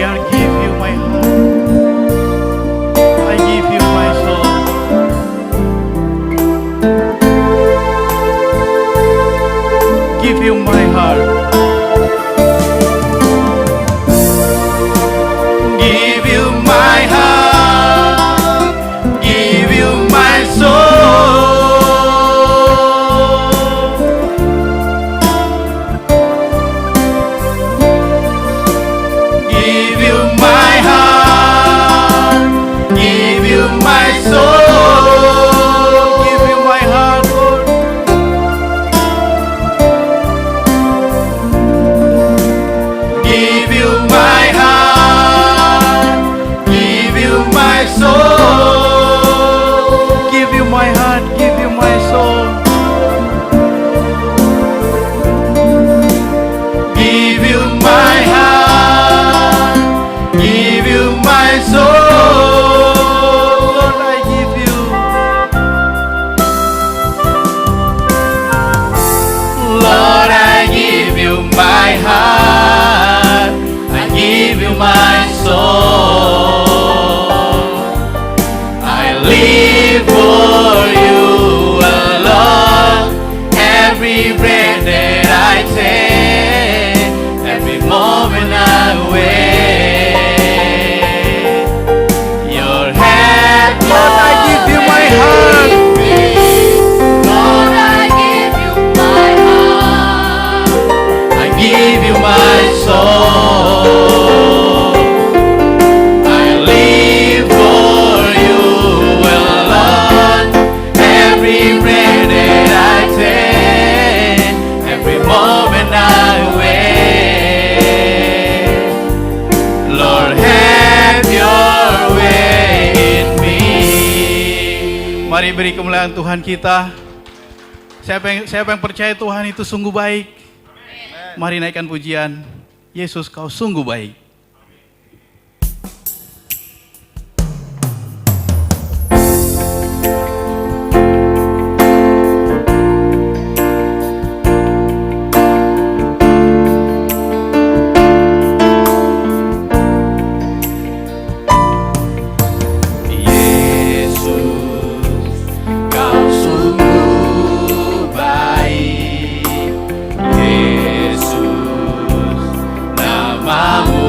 I give you my heart. I give you my soul. Give you my heart. Give you my heart. Give you my soul. Give you my heart. Give you my soul. Give you my heart, Lord. Give you my heart. Give you my soul. Give you my heart. Give you my soul. Give you my heart. Give you my soul. Lord, I give you. Lord, I give you my heart. I give you my soul. I live for you alone. Every breath that I take, every moment I wait. Your hand, Lord, I give you my heart. Lord, I give you my heart. I give you my soul. I live for you alone. Every breath that I take, every moment I wait. Lord, have your way in me. Mari beri kemuliaan Tuhan kita. Siapa yang percaya Tuhan itu sungguh baik? Mari naikkan pujian. Yesus, kau sungguh baik. Yesus, kau sungguh baik. Yesus, namamu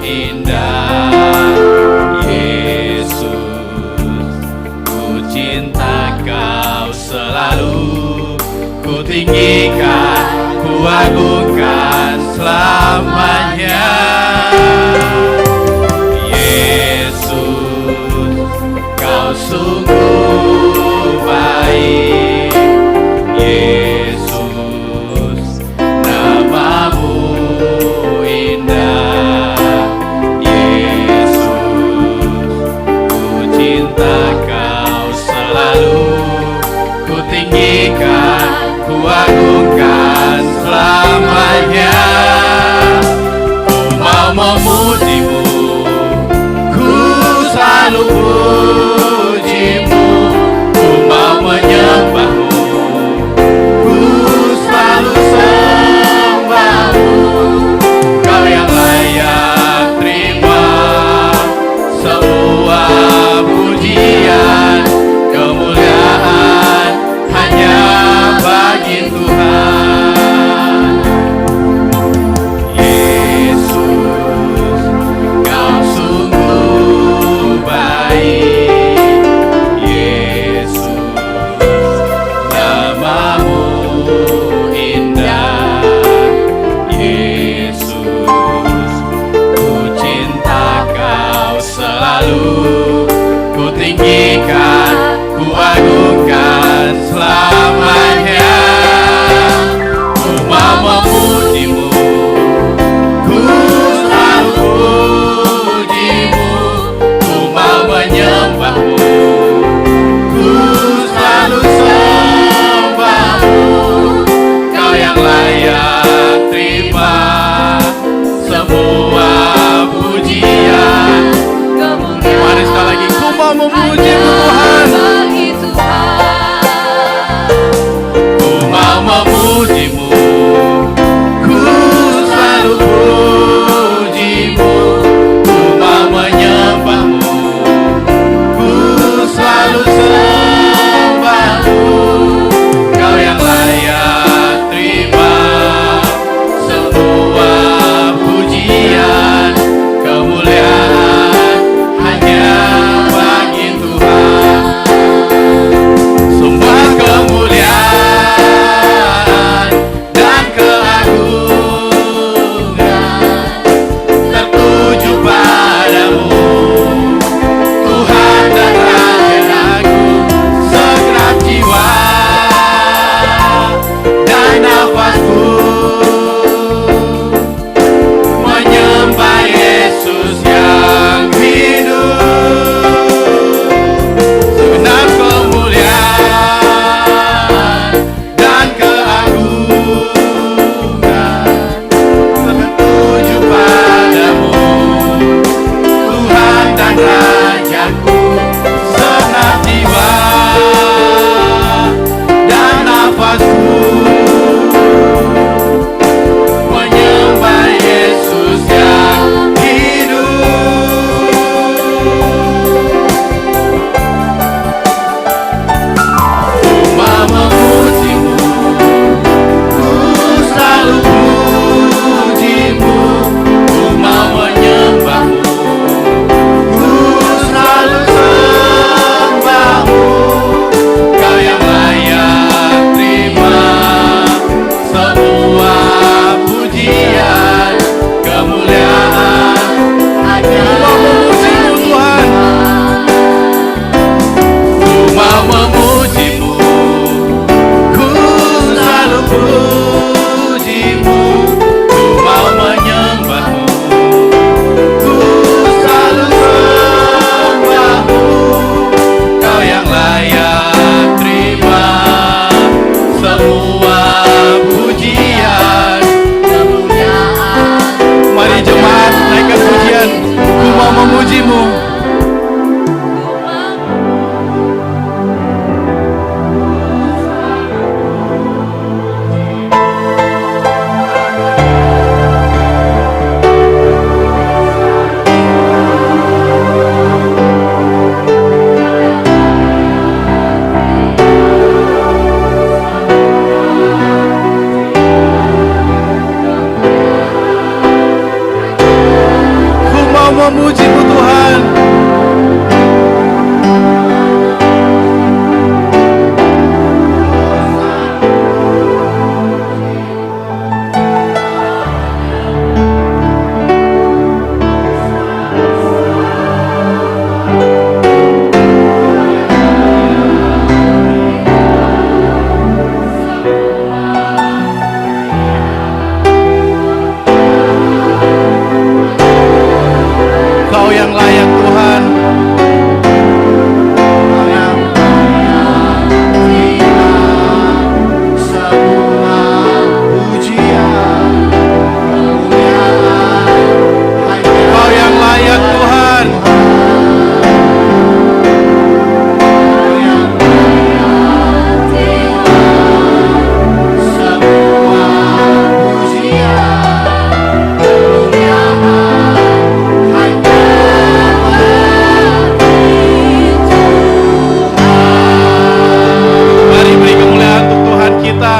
indah. Yesus, ku cinta kau selalu. Ku tinggikan, ku agungkan selamanya. Yesus, kau sungguh baik. Yesus, namamu indah. Yesus, ku cinta kau selalu. Ku tinggikan, ku agungkan selamanya. Ku mau memujimu, ku selalu pujimu. Ku mau menyembahmu, ku selalu sembahmu. Kau yang layak terima semua pujian, kemuliaan hanya bagi Tuhan. Yesus, mau memuji-Mu Tuhan. Kau yang layak Tuhan. Kau yang layak Tuhan. Mari beri kemuliaan untuk Tuhan kita,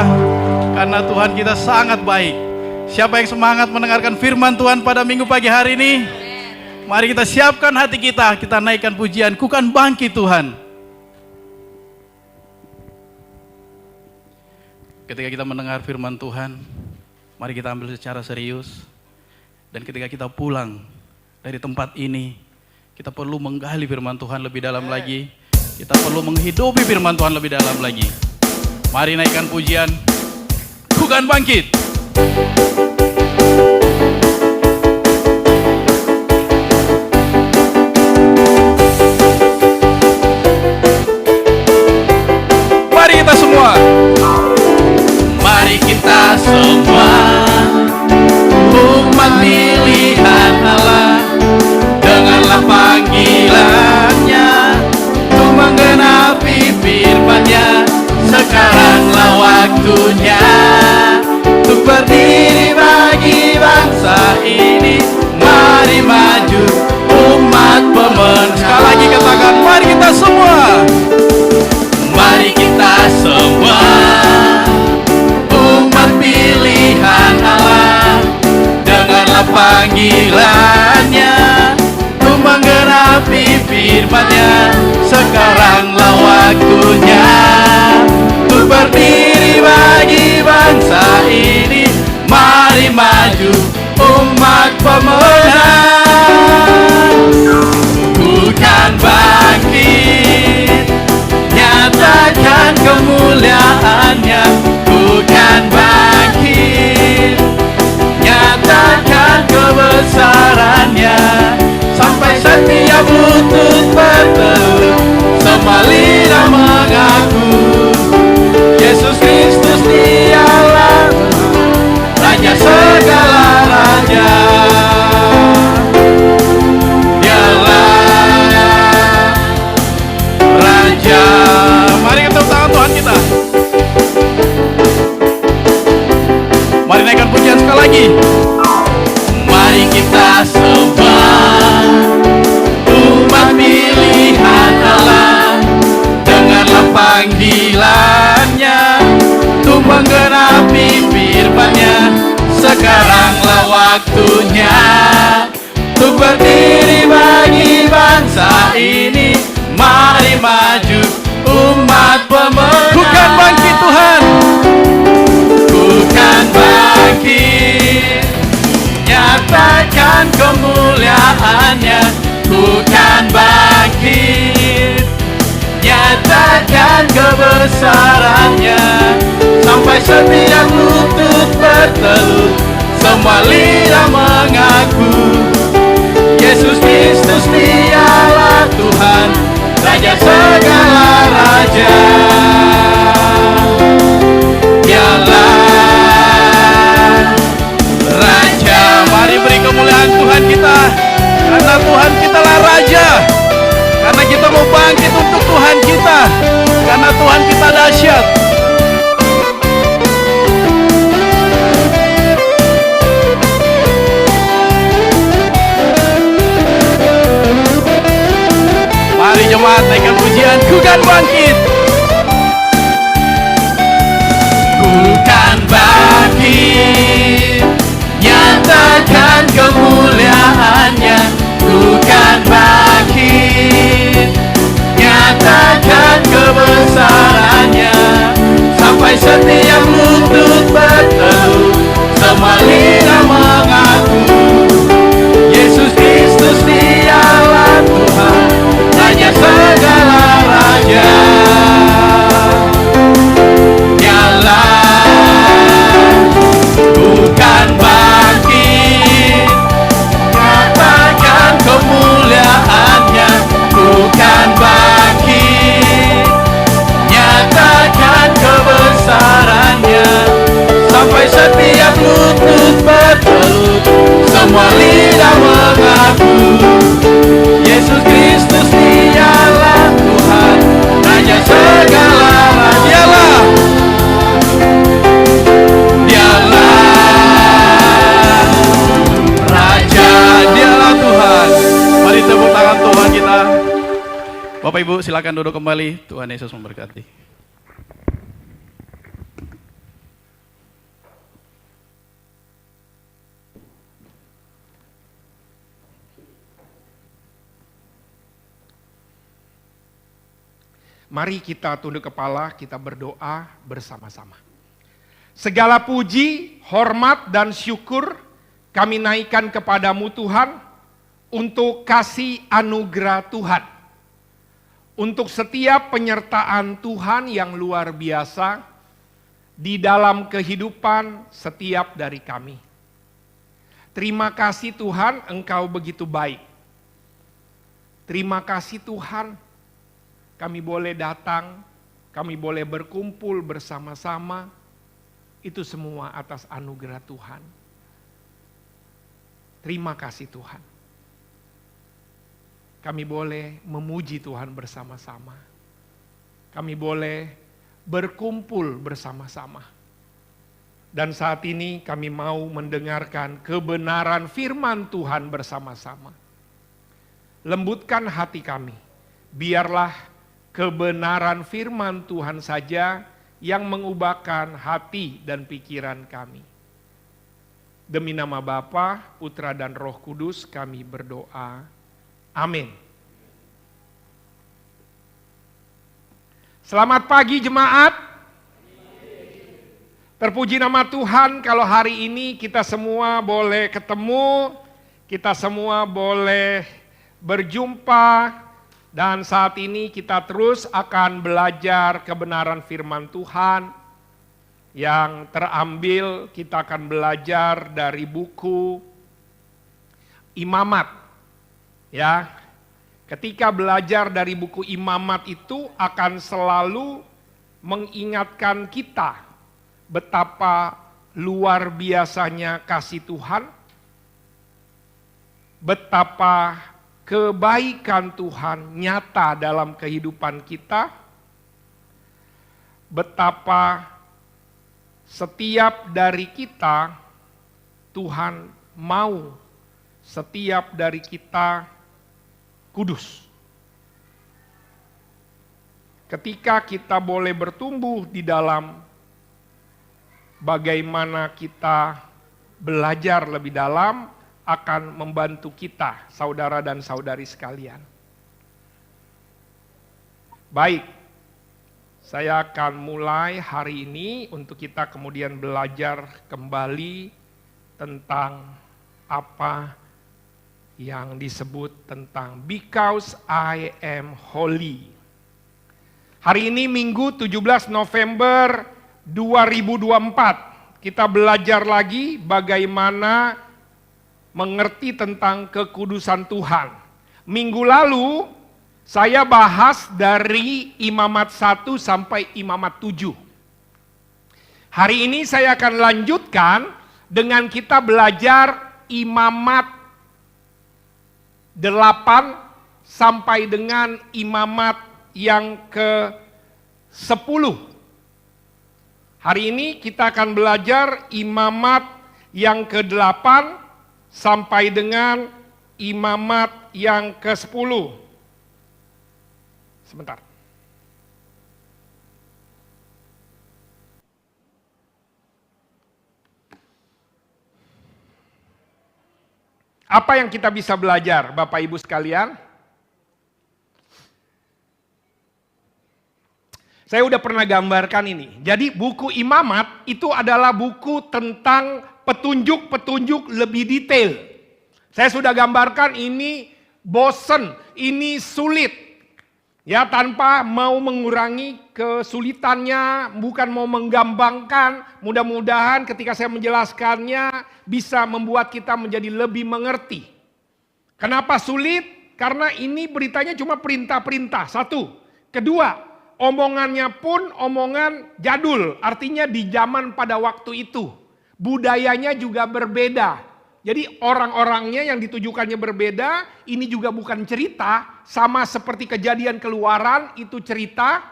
karena Tuhan kita sangat baik. Siapa yang semangat mendengarkan firman Tuhan pada minggu pagi hari ini? Mari kita siapkan hati kita naikkan pujian, ku kan bangkit Tuhan. Ketika kita mendengar firman Tuhan, mari kita ambil secara serius. Dan ketika kita pulang dari tempat ini, kita perlu menggali firman Tuhan lebih dalam lagi. Kita perlu menghidupi firman Tuhan lebih dalam lagi. Mari naikkan pujian, ku kan bangkit. Mari kita semua. Mari kita semua, umat pilihan Allah, dengarlah panggilannya untuk menggenapi firman-Nya. Sekaranglah waktunya untuk berdiri bagi bangsa ini. Mari maju umat pemenang. Sekali lagi katakan, mari kita semua. Mari kita semua, umat pilihan Allah, dengarlah panggilannya untuk menggenapi firman-Nya. Sekaranglah waktunya untuk berdiri bagi bangsa ini. Mari maju umat pemenang. Bukan bangkit, nyatakan kemuliaannya. Bukan bangkit, nyatakan kebesarannya. Sampai setiap lutut bertelut, semua lidah mengaku Yesus Kristus dialah Raja segala raja. Dialah Raja. Mari kita tepuk tangan Tuhan kita. Mari naikkan pujian sekali lagi. Mari kita sembah umat pilihan Allah, dengarlah panggilannya untuk menggenapi firman-Nya. Sekaranglah waktunya untuk berdiri bagi bangsa ini. Mari maju umat pemenang. Bukan bangkit Tuhan, bukan bangkit, nyatakan kemuliaannya. Bukan bangkit, nyatakan kebesarannya. Sampai setiap lutut bertelut, semua lidah mengaku Yesus Kristus dialah Tuhan, Raja segala raja. Dialah Raja. Mari beri kemuliaan Tuhan kita, karena Tuhan kitalah Raja. Karena kita mau bangkit untuk Tuhan kita, karena Tuhan kita dahsyat. Mari jemaat naikkan pujian, ku kan bangkit. Ku kan bangkit, nyatakan kemuliaannya. Bapak Ibu silakan duduk kembali. Tuhan Yesus memberkati. Mari kita tunduk kepala, kita berdoa bersama-sama. Segala puji, hormat, dan syukur kami naikkan kepadamu Tuhan untuk kasih anugerah Tuhan. Untuk setiap penyertaan Tuhan yang luar biasa di dalam kehidupan setiap dari kami. Terima kasih Tuhan, Engkau begitu baik. Terima kasih Tuhan, kami boleh datang, kami boleh berkumpul bersama-sama, itu semua atas anugerah Tuhan. Terima kasih Tuhan. Kami boleh memuji Tuhan bersama-sama. Kami boleh berkumpul bersama-sama. Dan saat ini kami mau mendengarkan kebenaran firman Tuhan bersama-sama. Lembutkan hati kami, biarlah kebenaran firman Tuhan saja yang mengubahkan hati dan pikiran kami. Demi nama Bapa, Putra dan Roh Kudus kami berdoa. Amin. Selamat pagi jemaat. Terpuji nama Tuhan kalau hari ini kita semua boleh ketemu, kita semua boleh berjumpa. Dan saat ini kita terus akan belajar kebenaran firman Tuhan yang terambil, kita akan belajar dari buku Imamat. Ya, ketika belajar dari buku Imamat itu akan selalu mengingatkan kita betapa luar biasanya kasih Tuhan, betapa kebaikan Tuhan nyata dalam kehidupan kita, betapa setiap dari kita Tuhan mau setiap dari kita kudus. Ketika kita boleh bertumbuh di dalam bagaimana kita belajar lebih dalam, akan membantu kita, saudara dan saudari sekalian. Baik, saya akan mulai hari ini untuk kita kemudian belajar kembali tentang apa yang disebut tentang because I am holy. Hari ini Minggu 17 November 2024, kita belajar lagi bagaimana mengerti tentang kekudusan Tuhan. Minggu lalu saya bahas dari Imamat 1 sampai Imamat 7. Hari ini saya akan lanjutkan dengan kita belajar Imamat 8 sampai dengan Imamat yang ke-10. Hari ini kita akan belajar Imamat yang ke-8 sampai dengan Imamat yang ke-10. Sebentar. Apa yang kita bisa belajar, Bapak Ibu sekalian? Saya udah pernah gambarkan ini. Jadi buku Imamat itu adalah buku tentang petunjuk-petunjuk lebih detail. Saya sudah gambarkan ini bosen, ini sulit. Ya, tanpa mau mengurangi kesulitannya, bukan mau menggampangkan. Mudah-mudahan ketika saya menjelaskannya bisa membuat kita menjadi lebih mengerti. Kenapa sulit? Karena ini beritanya cuma perintah-perintah. Satu. Kedua, omongannya pun omongan jadul, artinya di zaman pada waktu itu. Budayanya juga berbeda. Jadi orang-orangnya yang ditujukannya berbeda, ini juga bukan cerita, sama seperti Kejadian Keluaran itu cerita.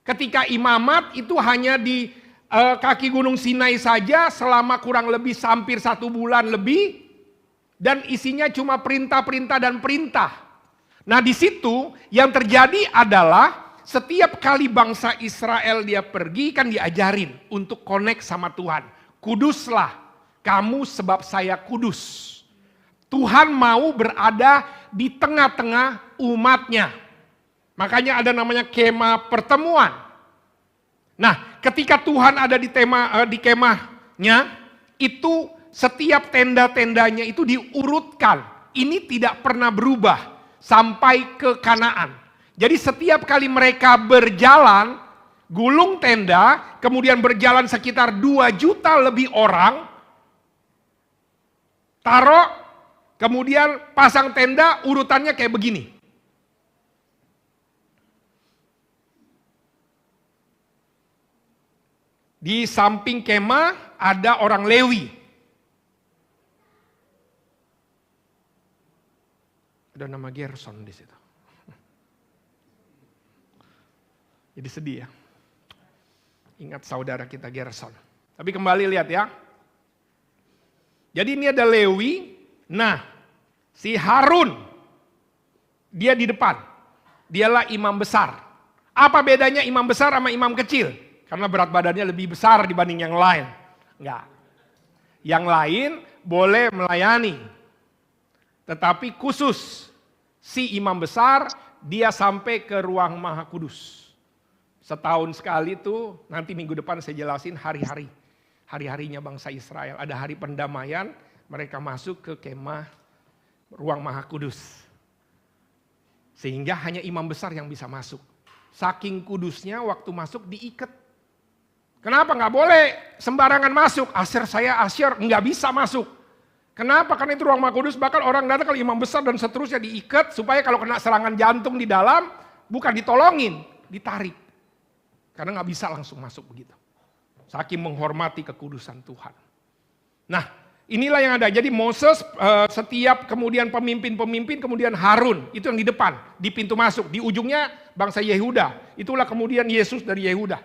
Ketika Imamat itu hanya di kaki Gunung Sinai saja selama kurang lebih hampir 1 bulan lebih. Dan isinya cuma perintah-perintah dan perintah. Nah di situ yang terjadi adalah setiap kali bangsa Israel dia pergi kan diajarin untuk connect sama Tuhan. Kuduslah kamu sebab saya kudus. Tuhan mau berada di tengah-tengah umatnya. Makanya ada namanya kemah pertemuan. Nah ketika Tuhan ada di kemahnya, itu setiap tenda-tendanya itu diurutkan. Ini tidak pernah berubah sampai ke Kanaan. Jadi setiap kali mereka berjalan, gulung tenda, kemudian berjalan sekitar 2 juta lebih orang, taruh, kemudian pasang tenda, urutannya kayak begini. Di samping kemah ada orang Lewi. Ada nama Gerson di situ. Jadi sedih ya. Ingat saudara kita Gerson. Tapi kembali lihat ya. Jadi ini ada Lewi. Nah, si Harun dia di depan. Dialah imam besar. Apa bedanya imam besar sama imam kecil? Karena berat badannya lebih besar dibanding yang lain. Enggak. Yang lain boleh melayani. Tetapi khusus si imam besar dia sampai ke ruang Maha Kudus. Setahun sekali tuh, nanti minggu depan saya jelasin hari-hari. Hari-harinya bangsa Israel. Ada hari pendamaian, mereka masuk ke kemah ruang Maha Kudus. Sehingga hanya imam besar yang bisa masuk. Saking kudusnya waktu masuk diikat. Kenapa nggak boleh sembarangan masuk? Asyir nggak bisa masuk. Kenapa? Karena itu ruang Maha Kudus, bahkan orang datang kalau imam besar dan seterusnya diikat supaya kalau kena serangan jantung di dalam bukan ditolongin, ditarik. Karena nggak bisa langsung masuk begitu. Saking menghormati kekudusan Tuhan. Nah, inilah yang ada. Jadi Moses setiap kemudian pemimpin-pemimpin kemudian Harun itu yang di depan, di pintu masuk, di ujungnya bangsa Yehuda. Itulah kemudian Yesus dari Yehuda.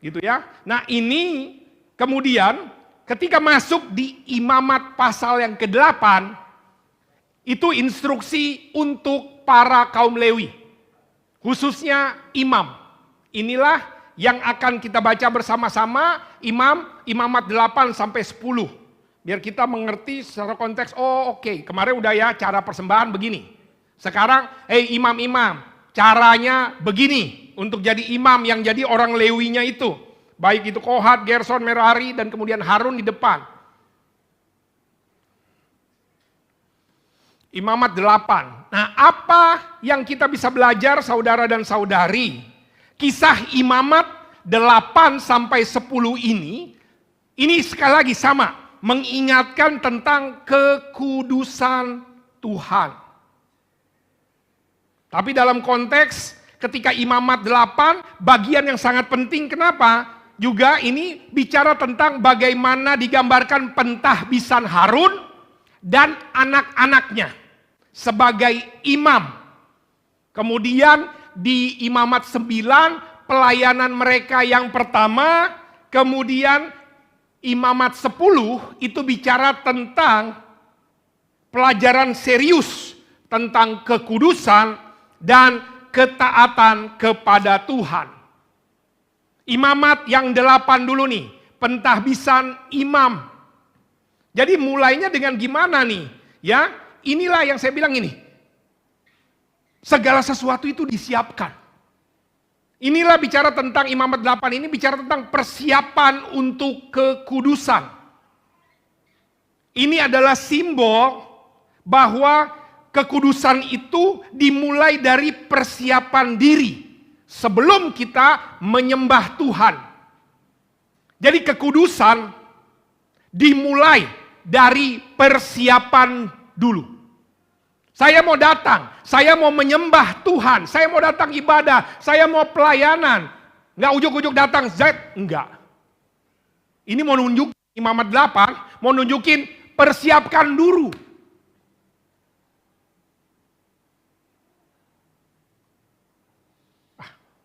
Gitu ya. Nah, ini kemudian ketika masuk di imamat pasal yang ke-8, itu instruksi untuk para kaum Lewi. Khususnya imam. Inilah yang akan kita baca bersama-sama, imamat 8 sampai 10. Biar kita mengerti secara konteks, oh oke, kemarin udah ya cara persembahan begini. Sekarang, imam-imam, caranya begini. Untuk jadi imam yang jadi orang Lewinya itu. Baik itu Kohat, Gerson, Merari, dan kemudian Harun di depan. Imamat 8. Nah, apa yang kita bisa belajar saudara dan saudari? Kisah imamat 8 sampai 10 ini sekali lagi sama. Mengingatkan tentang kekudusan Tuhan. Tapi dalam konteks ketika imamat 8, bagian yang sangat penting, kenapa? Juga ini bicara tentang bagaimana digambarkan pentahbisan Harun dan anak-anaknya sebagai imam. Kemudian di imamat 9 pelayanan mereka yang pertama, kemudian imamat 10 itu bicara tentang pelajaran serius tentang kekudusan dan ketaatan kepada Tuhan. Imamat yang 8 dulu nih, pentahbisan imam. Jadi mulainya dengan gimana nih? Ya, inilah yang saya bilang ini. Segala sesuatu itu disiapkan. Inilah bicara tentang imamat 8 ini bicara tentang persiapan untuk kekudusan. Ini adalah simbol bahwa kekudusan itu dimulai dari persiapan diri. Sebelum kita menyembah Tuhan. Jadi kekudusan dimulai dari persiapan dulu. Saya mau datang, saya mau menyembah Tuhan, saya mau datang ibadah, saya mau pelayanan. Enggak ujuk-ujuk datang, enggak. Ini mau nunjuk imamat 8, mau nunjukin persiapkan dulu.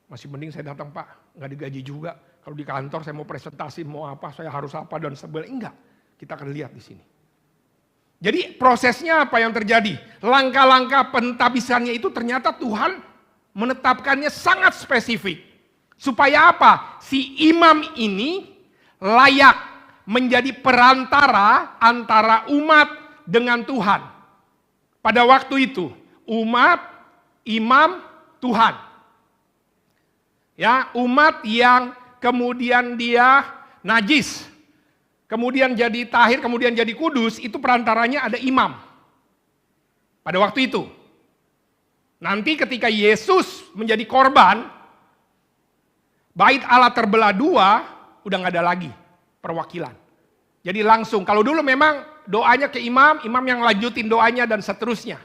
Masih mending saya datang Pak, nggak digaji juga. Kalau di kantor saya mau presentasi, mau apa, saya harus apa dan sebagainya. Enggak, kita akan lihat di sini. Jadi prosesnya apa yang terjadi? Langkah-langkah pentabisannya itu ternyata Tuhan menetapkannya sangat spesifik. Supaya apa? Si imam ini layak menjadi perantara antara umat dengan Tuhan. Pada waktu itu, umat, imam, Tuhan. Ya, umat yang kemudian dia najis, kemudian jadi tahir, kemudian jadi kudus, itu perantaranya ada imam. Pada waktu itu. Nanti ketika Yesus menjadi korban, bait Allah terbelah dua, udah gak ada lagi perwakilan. Jadi langsung, kalau dulu memang doanya ke imam, imam yang lanjutin doanya dan seterusnya.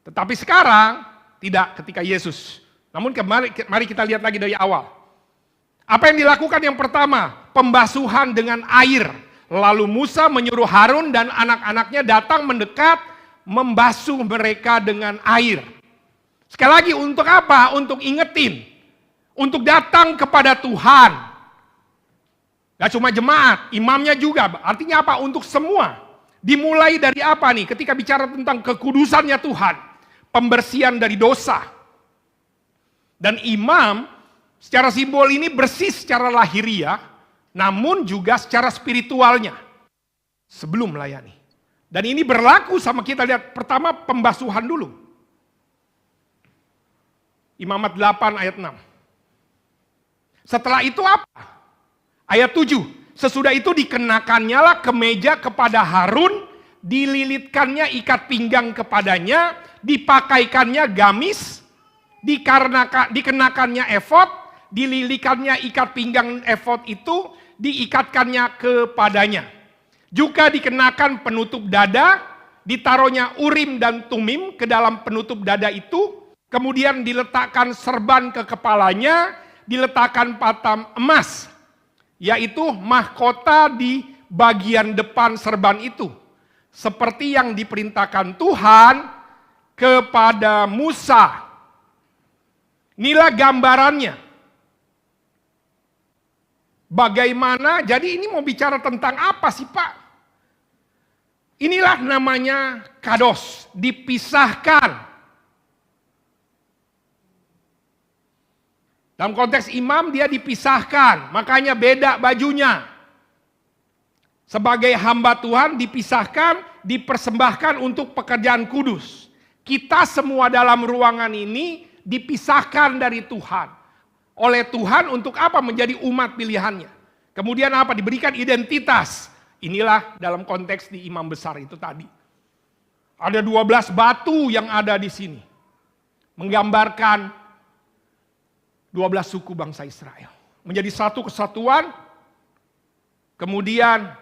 Tetapi sekarang, tidak ketika Yesus. Namun mari kita lihat lagi dari awal. Apa yang dilakukan yang pertama? Pembasuhan dengan air. Lalu Musa menyuruh Harun dan anak-anaknya datang mendekat, membasuh mereka dengan air. Sekali lagi untuk apa? Untuk ingetin. Untuk datang kepada Tuhan. Gak cuma jemaat, imamnya juga. Artinya apa? Untuk semua. Dimulai dari apa nih? Ketika bicara tentang kekudusannya Tuhan. Pembersihan dari dosa. Dan imam secara simbol ini bersih secara lahiriah, namun juga secara spiritualnya. Sebelum melayani. Dan ini berlaku sama kita lihat pertama pembasuhan dulu. Imamat 8 ayat 6. Setelah itu apa? Ayat 7. Sesudah itu dikenakannya lah kemeja kepada Harun, dililitkannya ikat pinggang kepadanya, dipakaikannya gamis, dikenakannya efod, dililikannya ikat pinggang efod itu, diikatkannya kepadanya. Juga dikenakan penutup dada, ditaruhnya urim dan tumim ke dalam penutup dada itu, kemudian diletakkan serban ke kepalanya, diletakkan patam emas, yaitu mahkota di bagian depan serban itu. Seperti yang diperintahkan Tuhan kepada Musa. Inilah gambarannya. Bagaimana, jadi ini mau bicara tentang apa sih Pak? Inilah namanya kados, dipisahkan. Dalam konteks imam dia dipisahkan, makanya beda bajunya. Sebagai hamba Tuhan dipisahkan, dipersembahkan untuk pekerjaan kudus. Kita semua dalam ruangan ini dipisahkan dari Tuhan. Oleh Tuhan untuk apa? Menjadi umat pilihannya. Kemudian apa? Diberikan identitas. Inilah dalam konteks di imam besar itu tadi. Ada 12 batu yang ada di sini. Menggambarkan 12 suku bangsa Israel. Menjadi satu kesatuan. Kemudian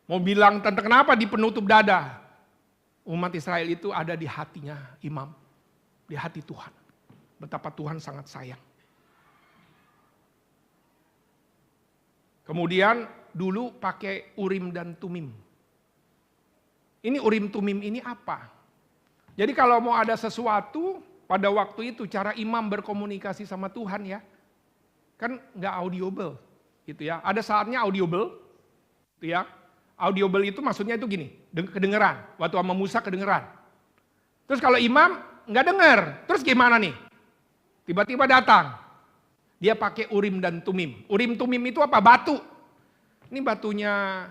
mau bilang tentang kenapa di penutup dada. Umat Israel itu ada di hatinya imam. Di hati Tuhan. Betapa Tuhan sangat sayang. Kemudian dulu pakai urim dan tumim. Ini urim tumim ini apa? Jadi kalau mau ada sesuatu pada waktu itu cara imam berkomunikasi sama Tuhan ya. Kan nggak audible gitu ya. Ada saatnya audible gitu ya. Audible itu maksudnya itu gini, kedengeran. Waktu sama Musa kedengeran. Terus kalau imam nggak dengar, terus gimana nih? Tiba-tiba datang. Dia pakai urim dan tumim. Urim tumim itu apa? Batu. Ini batunya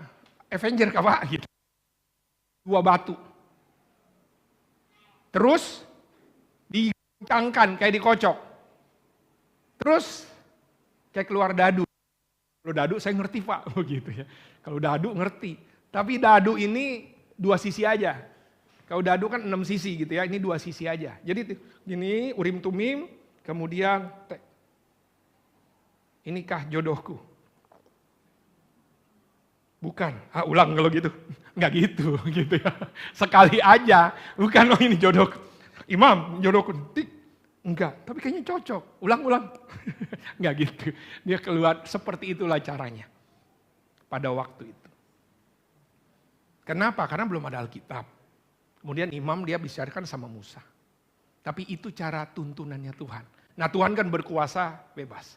Avenger kah Pak? Gitu. 2 batu. Terus dikencangkan kayak dikocok. Terus kayak keluar dadu. Kalau dadu saya ngerti Pak. Begitu ya. Kalau dadu ngerti. Tapi dadu ini 2 sisi aja. Kalau dadu kan 6 sisi gitu ya. Ini 2 sisi aja. Jadi gini urim tumim. Kemudian inikah jodohku? Bukan. Ulang kalau gitu. Enggak gitu, gitu ya. Sekali aja. Bukan, oh ini jodohku. Imam, jodohku. Enggak, tapi kayaknya cocok. Ulang. Enggak gitu. Dia keluar seperti itulah caranya. Pada waktu itu. Kenapa? Karena belum ada Alkitab. Kemudian imam dia bicarakan sama Musa. Tapi itu cara tuntunannya Tuhan. Nah Tuhan kan berkuasa bebas.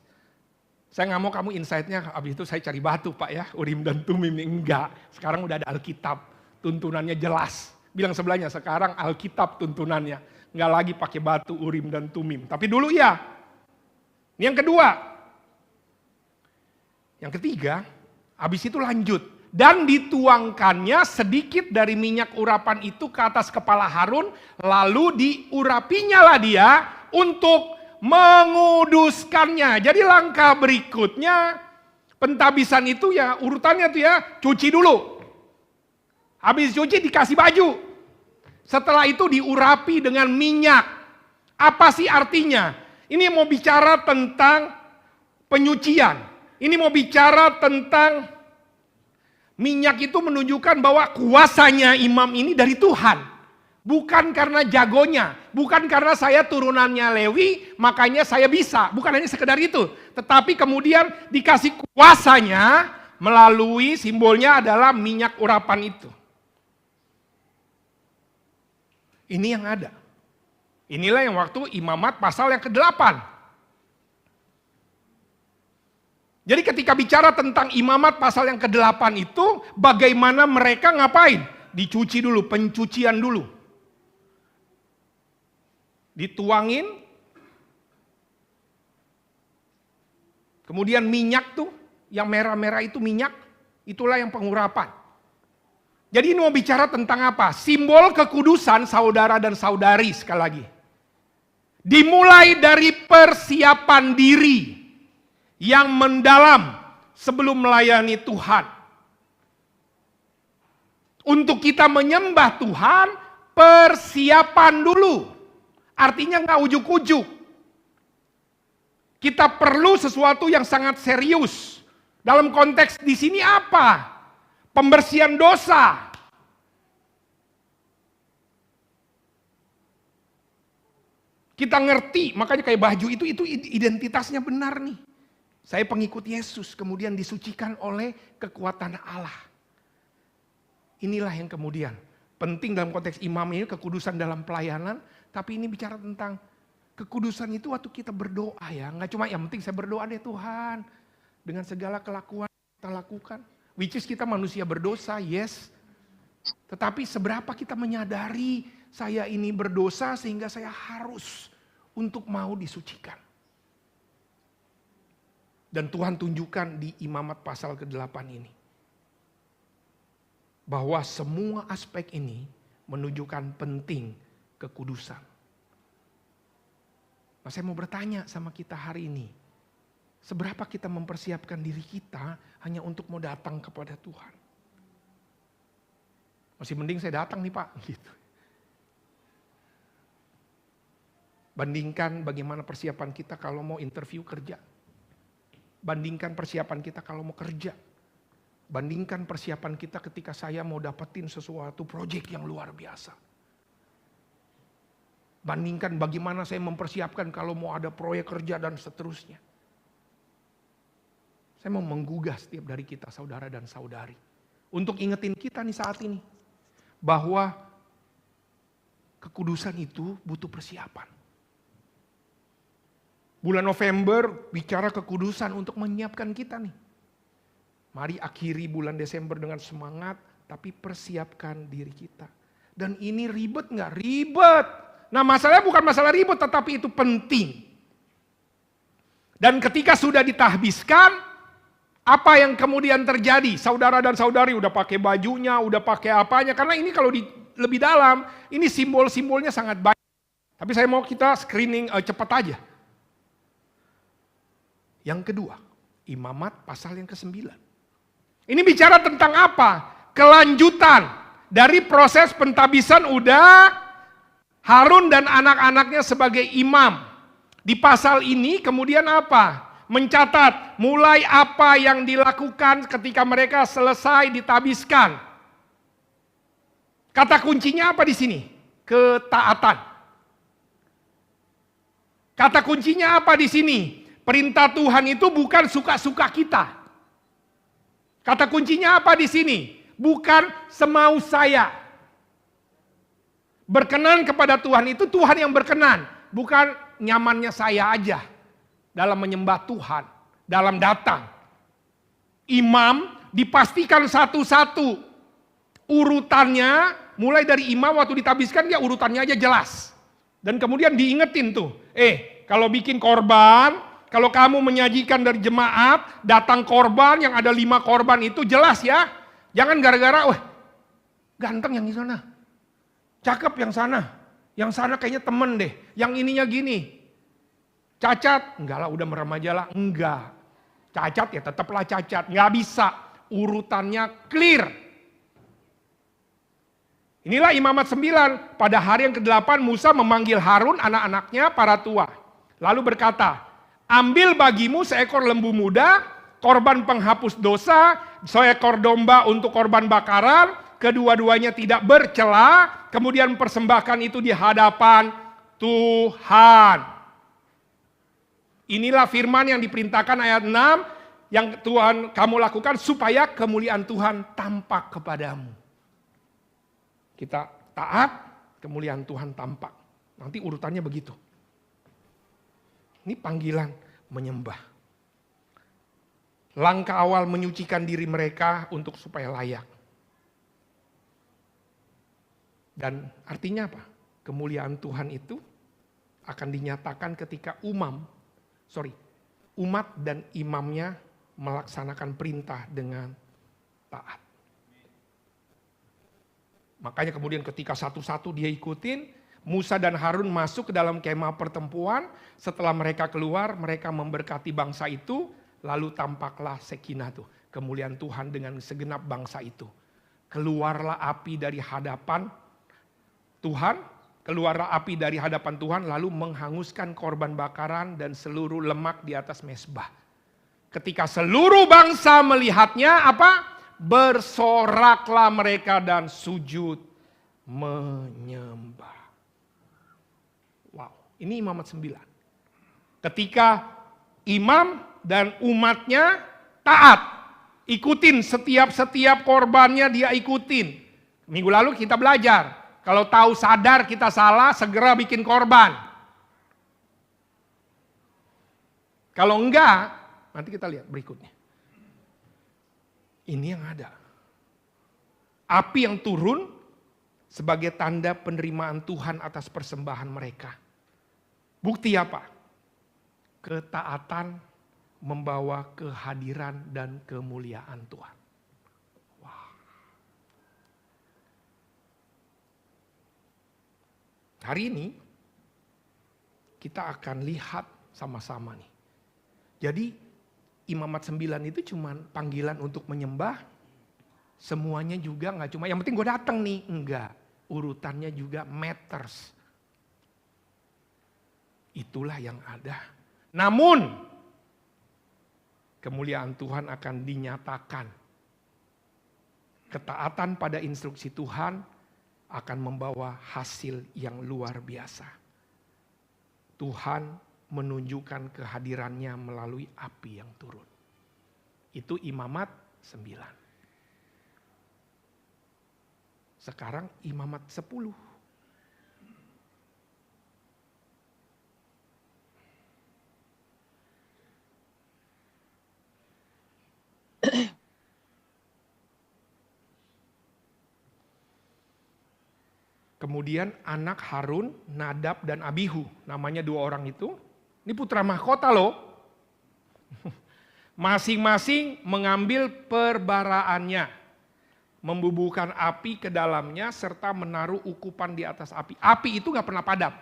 Saya nggak mau kamu insight-nya, habis itu saya cari batu Pak ya, urim dan tumim. Enggak, sekarang udah ada Alkitab. tuntunannya jelas. Bilang sebelahnya, sekarang Alkitab tuntunannya. Nggak lagi pakai batu, Urim dan Tumim. Tapi dulu ya. Ini yang kedua. Yang ketiga, habis itu lanjut. Dan dituangkannya sedikit dari minyak urapan itu ke atas kepala Harun. Lalu diurapinya lah dia untuk menguduskannya. Jadi langkah berikutnya, pentabisan itu ya urutannya tuh ya, cuci dulu. Habis cuci dikasih baju. Setelah itu diurapi dengan minyak. Apa sih artinya? Ini mau bicara tentang penyucian. Ini mau bicara tentang minyak itu menunjukkan bahwa kuasanya imam ini dari Tuhan. Bukan karena jagonya, bukan karena saya turunannya Lewi, makanya saya bisa. Bukan hanya sekedar itu. Tetapi kemudian dikasih kuasanya melalui simbolnya adalah minyak urapan itu. Ini yang ada. Inilah yang waktu Imamat pasal yang ke-8. Jadi ketika bicara tentang Imamat pasal yang ke-8 itu, bagaimana mereka ngapain? Dicuci dulu, pencucian dulu. Dituangin, kemudian minyak tuh, yang merah-merah itu minyak, itulah yang pengurapan. Jadi ini mau bicara tentang apa? Simbol kekudusan saudara dan saudari sekali lagi. Dimulai dari persiapan diri yang mendalam sebelum melayani Tuhan. Untuk kita menyembah Tuhan, persiapan dulu. Artinya nggak ujuk-ujuk. Kita perlu sesuatu yang sangat serius. Dalam konteks di sini apa? Pembersihan dosa. Kita ngerti, makanya kayak baju itu identitasnya benar nih. Saya pengikut Yesus, kemudian disucikan oleh kekuatan Allah. Inilah yang kemudian penting dalam konteks imam ini, kekudusan dalam pelayanan. Tapi ini bicara tentang kekudusan itu waktu kita berdoa ya. Nggak cuma yang penting saya berdoa deh Tuhan. Dengan segala kelakuan kita lakukan. Which is kita manusia berdosa, yes. Tetapi seberapa kita menyadari saya ini berdosa sehingga saya harus untuk mau disucikan. Dan Tuhan tunjukkan di Imamat pasal ke-8 ini. Bahwa semua aspek ini menunjukkan penting kekudusan. Nah, saya mau bertanya sama kita hari ini. Seberapa kita mempersiapkan diri kita hanya untuk mau datang kepada Tuhan? Masih mending saya datang nih Pak. Gitu. Bandingkan bagaimana persiapan kita kalau mau interview kerja. Bandingkan persiapan kita kalau mau kerja. Bandingkan persiapan kita ketika saya mau dapetin sesuatu proyek yang luar biasa. Bandingkan bagaimana saya mempersiapkan kalau mau ada proyek kerja dan seterusnya. Saya mau menggugah setiap dari kita saudara dan saudari. Untuk ingetin kita nih saat ini. Bahwa kekudusan itu butuh persiapan. Bulan November bicara kekudusan untuk menyiapkan kita nih. Mari akhiri bulan Desember dengan semangat. Tapi persiapkan diri kita. Dan ini ribet gak? Ribet. Nah masalahnya bukan masalah ribet, tetapi itu penting. Dan ketika sudah ditahbiskan, apa yang kemudian terjadi? Saudara dan saudari udah pakai bajunya, udah pakai apanya. Karena ini kalau lebih dalam, ini simbol-simbolnya sangat banyak. Tapi saya mau kita screening cepat aja. Yang kedua, Imamat pasal yang ke-9. Ini bicara tentang apa? Kelanjutan dari proses pentabisan udah Harun dan anak-anaknya sebagai imam. Di pasal ini kemudian apa? Mencatat mulai apa yang dilakukan ketika mereka selesai ditabiskan. Kata kuncinya apa di sini? Ketaatan. Kata kuncinya apa di sini? Perintah Tuhan itu bukan suka-suka kita. Kata kuncinya apa di sini? Bukan semau saya. Berkenan kepada Tuhan itu Tuhan yang berkenan. Bukan nyamannya saya aja. Dalam menyembah Tuhan. Dalam datang. Imam dipastikan satu-satu. urutannya mulai dari imam waktu ditabiskan dia urutannya aja jelas. Dan kemudian diingetin tuh, kalau bikin korban, kalau kamu menyajikan dari jemaat, datang korban yang ada 5 korban itu jelas ya. Jangan gara-gara, wah ganteng yang di sana, cakep yang sana kayaknya temen deh, yang ininya gini. Cacat, enggak lah udah meremaja lah, enggak. Cacat ya tetaplah cacat, enggak bisa. Urutannya clear. Inilah imamat 9. Pada hari yang ke-8 Musa memanggil Harun anak-anaknya para tua. Lalu berkata, ambil bagimu seekor lembu muda, korban penghapus dosa, seekor domba untuk korban bakaran, kedua-duanya tidak bercela, kemudian persembahkan itu di hadapan Tuhan. Inilah firman yang diperintahkan ayat 6 yang Tuhan kamu lakukan supaya kemuliaan Tuhan tampak kepadamu. Kita taat, kemuliaan Tuhan tampak. Nanti urutannya begitu. Ini panggilan menyembah. Langkah awal menyucikan diri mereka untuk supaya layak. Dan artinya apa? Kemuliaan Tuhan itu akan dinyatakan ketika umat dan imamnya melaksanakan perintah dengan taat. Makanya kemudian ketika satu-satu dia ikutin, Musa dan Harun masuk ke dalam kemah pertemuan. Setelah mereka keluar, mereka memberkati bangsa itu, lalu tampaklah Sekinah tuh, kemuliaan Tuhan dengan segenap bangsa itu. Keluarlah api dari hadapan Tuhan, lalu menghanguskan korban bakaran dan seluruh lemak di atas mezbah. Ketika seluruh bangsa melihatnya, apa? Bersoraklah mereka dan sujud menyembah. Wow, ini imamat 9. Ketika imam dan umatnya taat, ikutin setiap korbannya dia ikutin. Minggu lalu kita belajar. Kalau tahu sadar kita salah, segera bikin korban. Kalau enggak, nanti kita lihat berikutnya. Ini yang ada. Api yang turun sebagai tanda penerimaan Tuhan atas persembahan mereka. Bukti apa? Ketaatan membawa kehadiran dan kemuliaan Tuhan. Hari ini kita akan lihat sama-sama nih. Jadi imamat 9 itu cuma panggilan untuk menyembah. Semuanya juga gak cuma yang penting gue datang nih. Enggak, urutannya juga matters. Itulah yang ada. Namun kemuliaan Tuhan akan dinyatakan. Ketaatan pada instruksi Tuhan akan membawa hasil yang luar biasa. Tuhan menunjukkan kehadirannya melalui api yang turun. Itu imamat 9. Sekarang imamat 10. Kemudian anak Harun, Nadab dan Abihu. Namanya 2 orang itu. Ini putra mahkota loh. Masing-masing mengambil perbaraannya. Membubuhkan api ke dalamnya serta menaruh ukupan di atas api. Api itu gak pernah padam.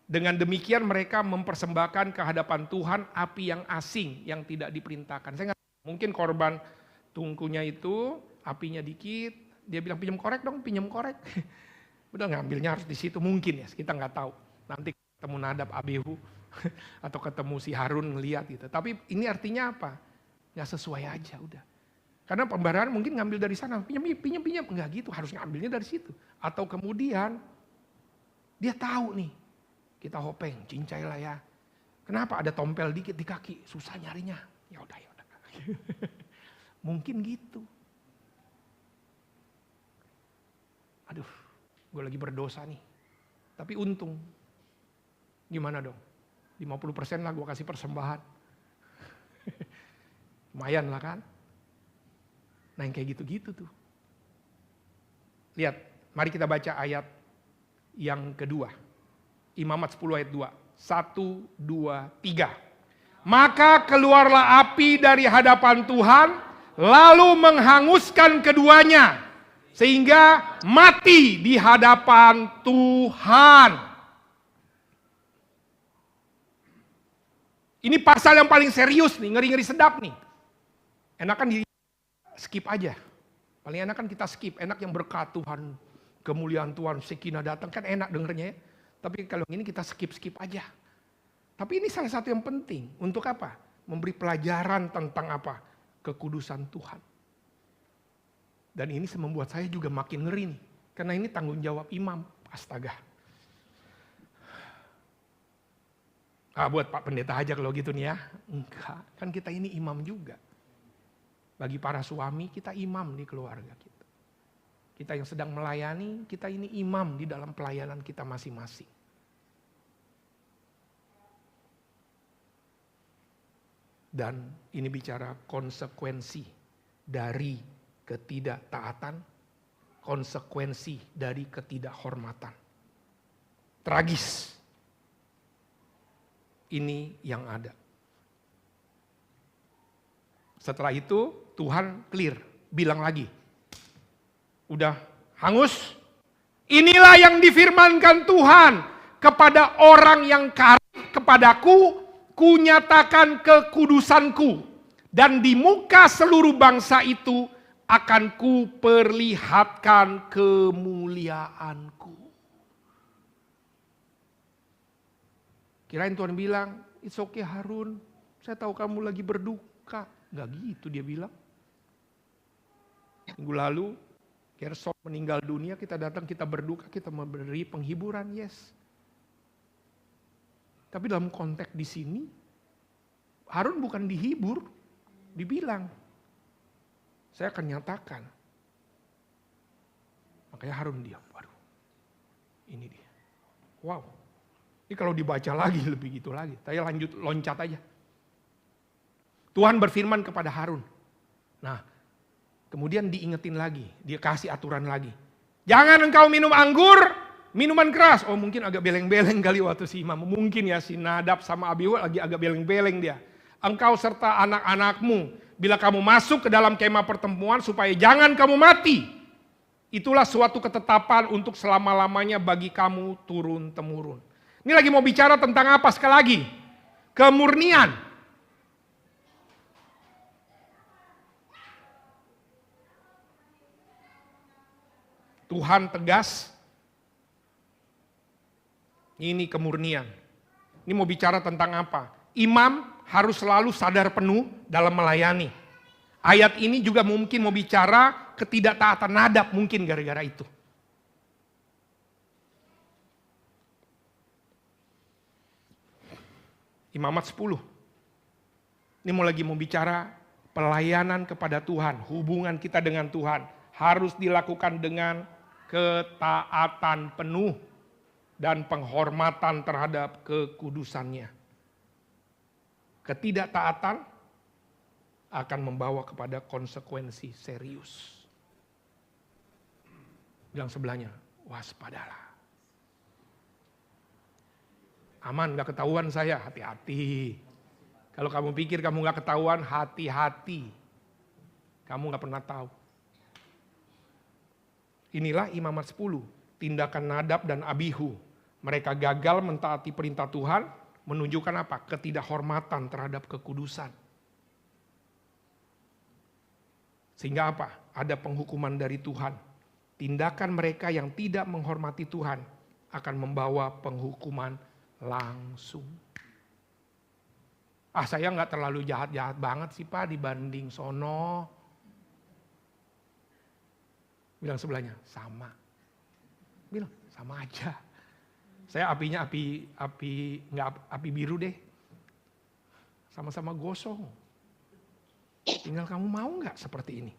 Dengan demikian mereka mempersembahkan ke hadapan Tuhan api yang asing yang tidak diperintahkan. Saya mungkin korban tungkunya itu apinya dikit. Dia bilang pinjam korek dong, pinjam korek. Udah ngambilnya harus di situ mungkin ya, kita nggak tahu. Nanti ketemu Nadab Abihu atau ketemu si Harun ngeliat gitu. Tapi ini artinya apa? Nggak sesuai aja udah. Karena pembayaran mungkin ngambil dari sana, pinjam, nggak gitu, harus ngambilnya dari situ. Atau kemudian dia tahu nih, kita hopeng, cincai lah ya. Kenapa ada tompel dikit di kaki, susah nyarinya. Ya udah. Mungkin gitu. Aduh, gue lagi berdosa nih. Tapi untung. Gimana dong? 50% lah gue kasih persembahan. Lumayan lah kan. Nah yang kayak gitu-gitu tuh. Lihat, mari kita baca ayat yang kedua. Imamat 10 ayat 2. 1, 2, 3. Maka keluarlah api dari hadapan Tuhan, lalu menghanguskan keduanya, sehingga mati di hadapan Tuhan. Ini pasal yang paling serius nih, ngeri-ngeri sedap nih. Enakan di skip aja. Paling enak kan kita skip, enak yang berkat Tuhan, kemuliaan Tuhan, Shekinah datang, kan enak dengernya ya. Tapi kalau ini kita skip aja. Tapi ini salah satu yang penting. Untuk apa? Memberi pelajaran tentang apa? Kekudusan Tuhan. Dan ini membuat saya juga makin ngeri nih. Karena ini tanggung jawab imam. Astaga. Buat Pak Pendeta aja kalau gitu nih ya. Enggak, kan kita ini imam juga. Bagi para suami, kita imam di keluarga kita. Kita yang sedang melayani, kita ini imam di dalam pelayanan kita masing-masing. Dan ini bicara konsekuensi dari ketidaktaatan, konsekuensi dari ketidakhormatan. Tragis. Ini yang ada. Setelah itu Tuhan clear, bilang lagi. Udah hangus. Inilah yang difirmankan Tuhan kepada orang yang karib kepadaku, kunyatakan kekudusanku. Dan di muka seluruh bangsa itu akan kuperlihatkan kemuliaanku. Kirain Tuhan bilang, it's okay Harun, saya tahu kamu lagi berduka. Gak gitu dia bilang. Minggu lalu, Gerson meninggal dunia, kita datang, kita berduka, kita memberi penghiburan, yes. Tapi dalam konteks di sini, Harun bukan dihibur, dibilang, saya akan nyatakan. Makanya Harun diam, waduh, ini dia. Wow, ini kalau dibaca lagi lebih gitu lagi. Saya lanjut loncat aja. Tuhan berfirman kepada Harun. Nah, kemudian diingetin lagi, dia kasih aturan lagi. Jangan engkau minum anggur, minuman keras. Oh mungkin agak beleng-beleng kali waktu si imam. Mungkin ya si Nadab sama Abihu lagi agak beleng-beleng dia. Engkau serta anak-anakmu, bila kamu masuk ke dalam kemah pertemuan supaya jangan kamu mati. Itulah suatu ketetapan untuk selama-lamanya bagi kamu turun-temurun. Ini lagi mau bicara tentang apa sekali lagi? Kemurnian. Tuhan tegas, ini kemurnian. Ini mau bicara tentang apa? Imam harus selalu sadar penuh dalam melayani. Ayat ini juga mungkin mau bicara ketidaktaatan Nadab mungkin gara-gara itu. Imamat 10. Ini mau bicara pelayanan kepada Tuhan, hubungan kita dengan Tuhan harus dilakukan dengan ketaatan penuh dan penghormatan terhadap kekudusannya. Ketidaktaatan akan membawa kepada konsekuensi serius. Bilang sebelahnya, waspadalah. Aman, gak ketahuan saya, hati-hati. Kalau kamu pikir kamu gak ketahuan, hati-hati. Kamu gak pernah tahu. Inilah Imamat 10, tindakan Nadab dan Abihu. Mereka gagal mentaati perintah Tuhan, menunjukkan apa? Ketidakhormatan terhadap kekudusan. Sehingga apa? Ada penghukuman dari Tuhan. Tindakan mereka yang tidak menghormati Tuhan akan membawa penghukuman langsung. Saya nggak terlalu jahat-jahat banget sih Pak dibanding sono. Bilang sebelahnya, sama. Bilang, sama aja. Saya apinya api biru deh. Sama-sama gosong. Tinggal kamu mau nggak seperti ini?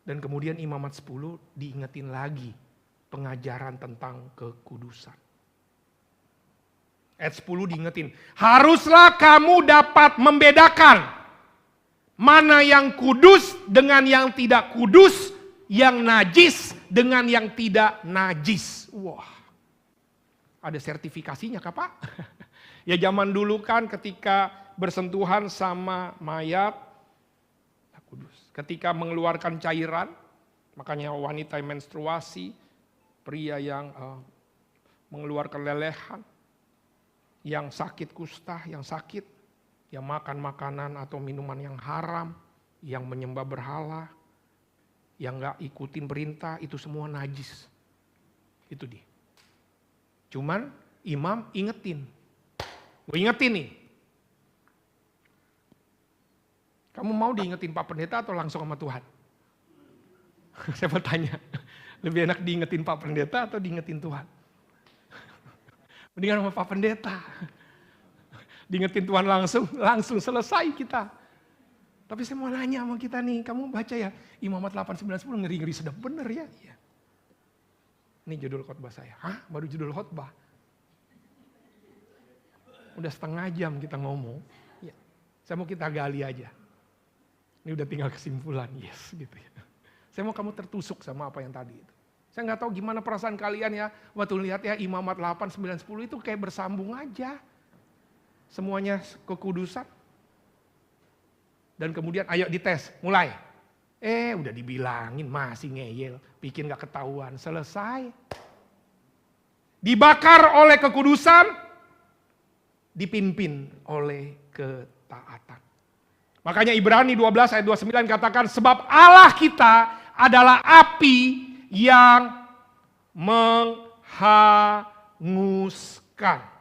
Dan kemudian Imamat 10 diingetin lagi pengajaran tentang kekudusan. Ayat 10 diingetin, haruslah kamu dapat membedakan mana yang kudus dengan yang tidak kudus yang najis dengan yang tidak najis. Wah, ada sertifikasinya kah Pak? Ya zaman dulu kan ketika bersentuhan sama mayat, kudus. Ketika mengeluarkan cairan, makanya wanita yang menstruasi, pria yang mengeluarkan lelehan, yang sakit kusta, yang sakit, yang makan makanan atau minuman yang haram, yang menyembah berhala, yang gak ikutin perintah, itu semua najis. Itu dia. Cuman imam ingetin. Gue ingetin nih. Kamu mau diingetin Pak Pendeta atau langsung sama Tuhan? Saya bertanya, lebih enak diingetin Pak Pendeta atau diingetin Tuhan? Mendingan sama Pak Pendeta. Diingetin Tuhan langsung selesai kita. Tapi saya mau nanya sama kita nih, kamu baca ya, Imamat 8, 9, 10 ngeri-ngeri sedap bener ya? Iya. Ini judul khotbah saya. Hah? Baru judul khotbah? Udah setengah jam kita ngomong. Ya. Saya mau kita gali aja. Ini udah tinggal kesimpulan, yes gitu ya. Saya mau kamu tertusuk sama apa yang tadi itu. Saya nggak tahu gimana perasaan kalian ya, waktu lihat ya Imamat 8, 9, 10 itu kayak bersambung aja. Semuanya kekudusan. Dan kemudian ayo dites, mulai. Udah dibilangin masih ngeyel, bikin gak ketahuan, selesai. Dibakar oleh kekudusan, dipimpin oleh ketaatan. Makanya Ibrani 12 ayat 29 katakan, sebab Allah kita adalah api yang menghanguskan.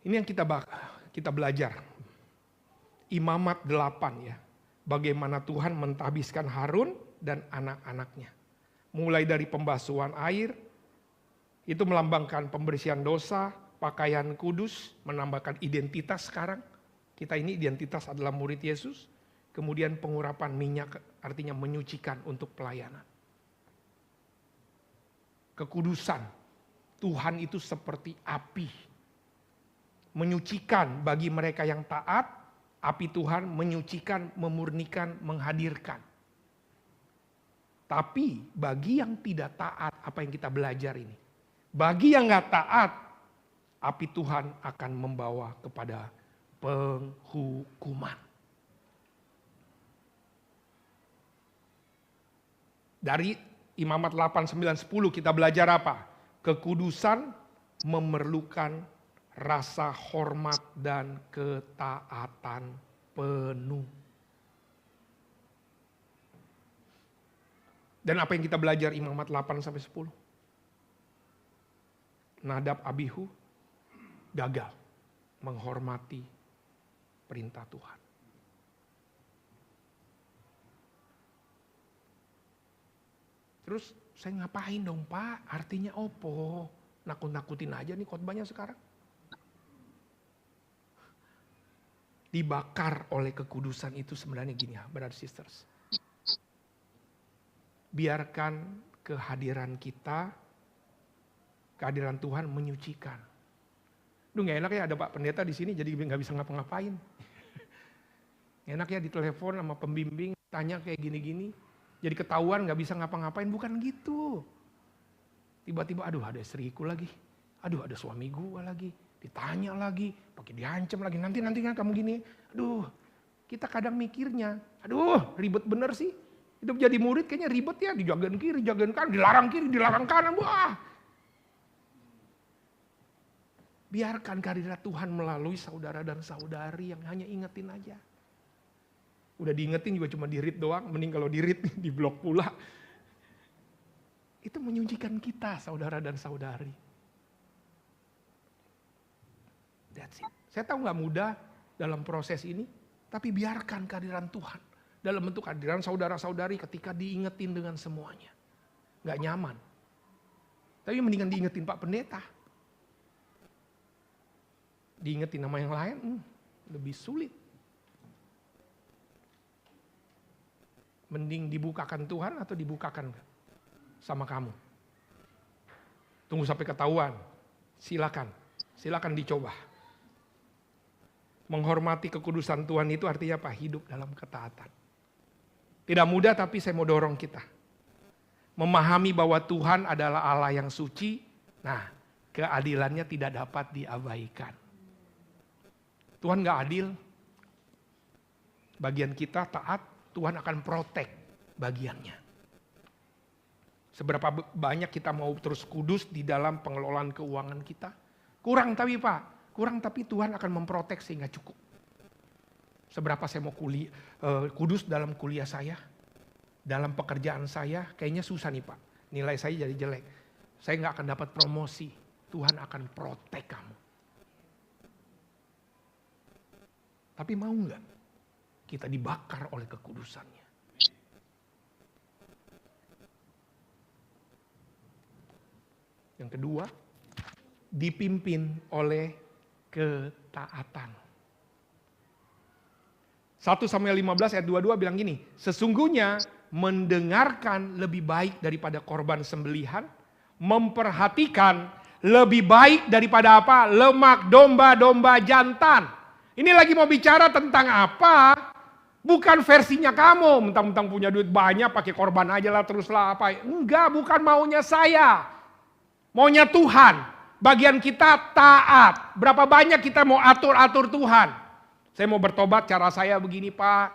Ini yang kita belajar. Imamat 8 ya. Bagaimana Tuhan mentahbiskan Harun dan anak-anaknya. Mulai dari pembasuhan air, itu melambangkan pembersihan dosa, pakaian kudus, menambahkan identitas sekarang. Kita ini identitas adalah murid Yesus. Kemudian pengurapan minyak artinya menyucikan untuk pelayanan. Kekudusan. Tuhan itu seperti api. Menyucikan bagi mereka yang taat, api Tuhan menyucikan, memurnikan, menghadirkan. Tapi bagi yang tidak taat, apa yang kita belajar ini. Bagi yang gak taat, api Tuhan akan membawa kepada penghukuman. Dari Imamat 8, 9, 10 kita belajar apa? Kekudusan memerlukan rasa hormat dan ketaatan penuh. Dan apa yang kita belajar Imamat 8 sampai 10? Nadab Abihu gagal menghormati perintah Tuhan. Terus saya ngapain dong Pak? Artinya opo? Nakut-nakutin aja nih khotbahnya sekarang. Dibakar oleh kekudusan itu sebenarnya gini ya, brothers sisters. Biarkan kehadiran kita, kehadiran Tuhan menyucikan. Duh gak enak ya ada Pak Pendeta di sini jadi gak bisa ngapa-ngapain. Enak ya ditelepon sama pembimbing, tanya kayak gini-gini. Jadi ketahuan gak bisa ngapa-ngapain, bukan gitu. Tiba-tiba aduh ada istriku lagi, aduh ada suami gua lagi. Ditanya lagi, pakai diancam lagi, nanti kan kamu gini. Aduh, kita kadang mikirnya, aduh ribet bener sih. Hidup jadi murid kayaknya ribet ya, dijagain kiri, dijagain kanan, dilarang kiri, dilarang kanan. Wah. Biarkan kehadiran Tuhan melalui saudara dan saudari yang hanya ingetin aja. Udah diingetin juga cuma di-read doang, mending kalau di-read di blok pula. Itu menyucikan kita saudara dan saudari. That's it. Saya tahu gak mudah dalam proses ini, tapi biarkan kehadiran Tuhan. Dalam bentuk kehadiran saudara-saudari ketika diingetin dengan semuanya. Gak nyaman. Tapi mendingan diingetin Pak Pendeta. Diingetin nama yang lain, lebih sulit. Mending dibukakan Tuhan atau dibukakan sama kamu. Tunggu sampai ketahuan, silakan. Silakan dicoba. Menghormati kekudusan Tuhan itu artinya apa? Hidup dalam ketaatan. Tidak mudah, tapi saya mau dorong kita. Memahami bahwa Tuhan adalah Allah yang suci. Nah, keadilannya tidak dapat diabaikan. Tuhan gak adil. Bagian kita taat, Tuhan akan protek bagiannya. Seberapa banyak kita mau terus kudus di dalam pengelolaan keuangan kita? Kurang tapi Pak, kurang tapi Tuhan akan memprotek sehingga cukup. Seberapa saya mau kudus dalam kuliah saya, dalam pekerjaan saya, kayaknya susah nih Pak. Nilai saya jadi jelek, saya nggak akan dapat promosi. Tuhan akan protek kamu. Tapi mau nggak kita dibakar oleh kekudusannya? Yang kedua, dipimpin oleh ketaatan. 1 Samuel 15 ayat 22 bilang gini, sesungguhnya mendengarkan lebih baik daripada korban sembelihan, memperhatikan lebih baik daripada apa? Lemak domba-domba jantan. Ini lagi mau bicara tentang apa? Bukan versinya kamu, mentang-mentang punya duit banyak pakai korban aja lah teruslah apa. Enggak, bukan maunya saya. Maunya Tuhan, bagian kita taat. Berapa banyak kita mau atur-atur Tuhan. Saya mau bertobat, cara saya begini Pak.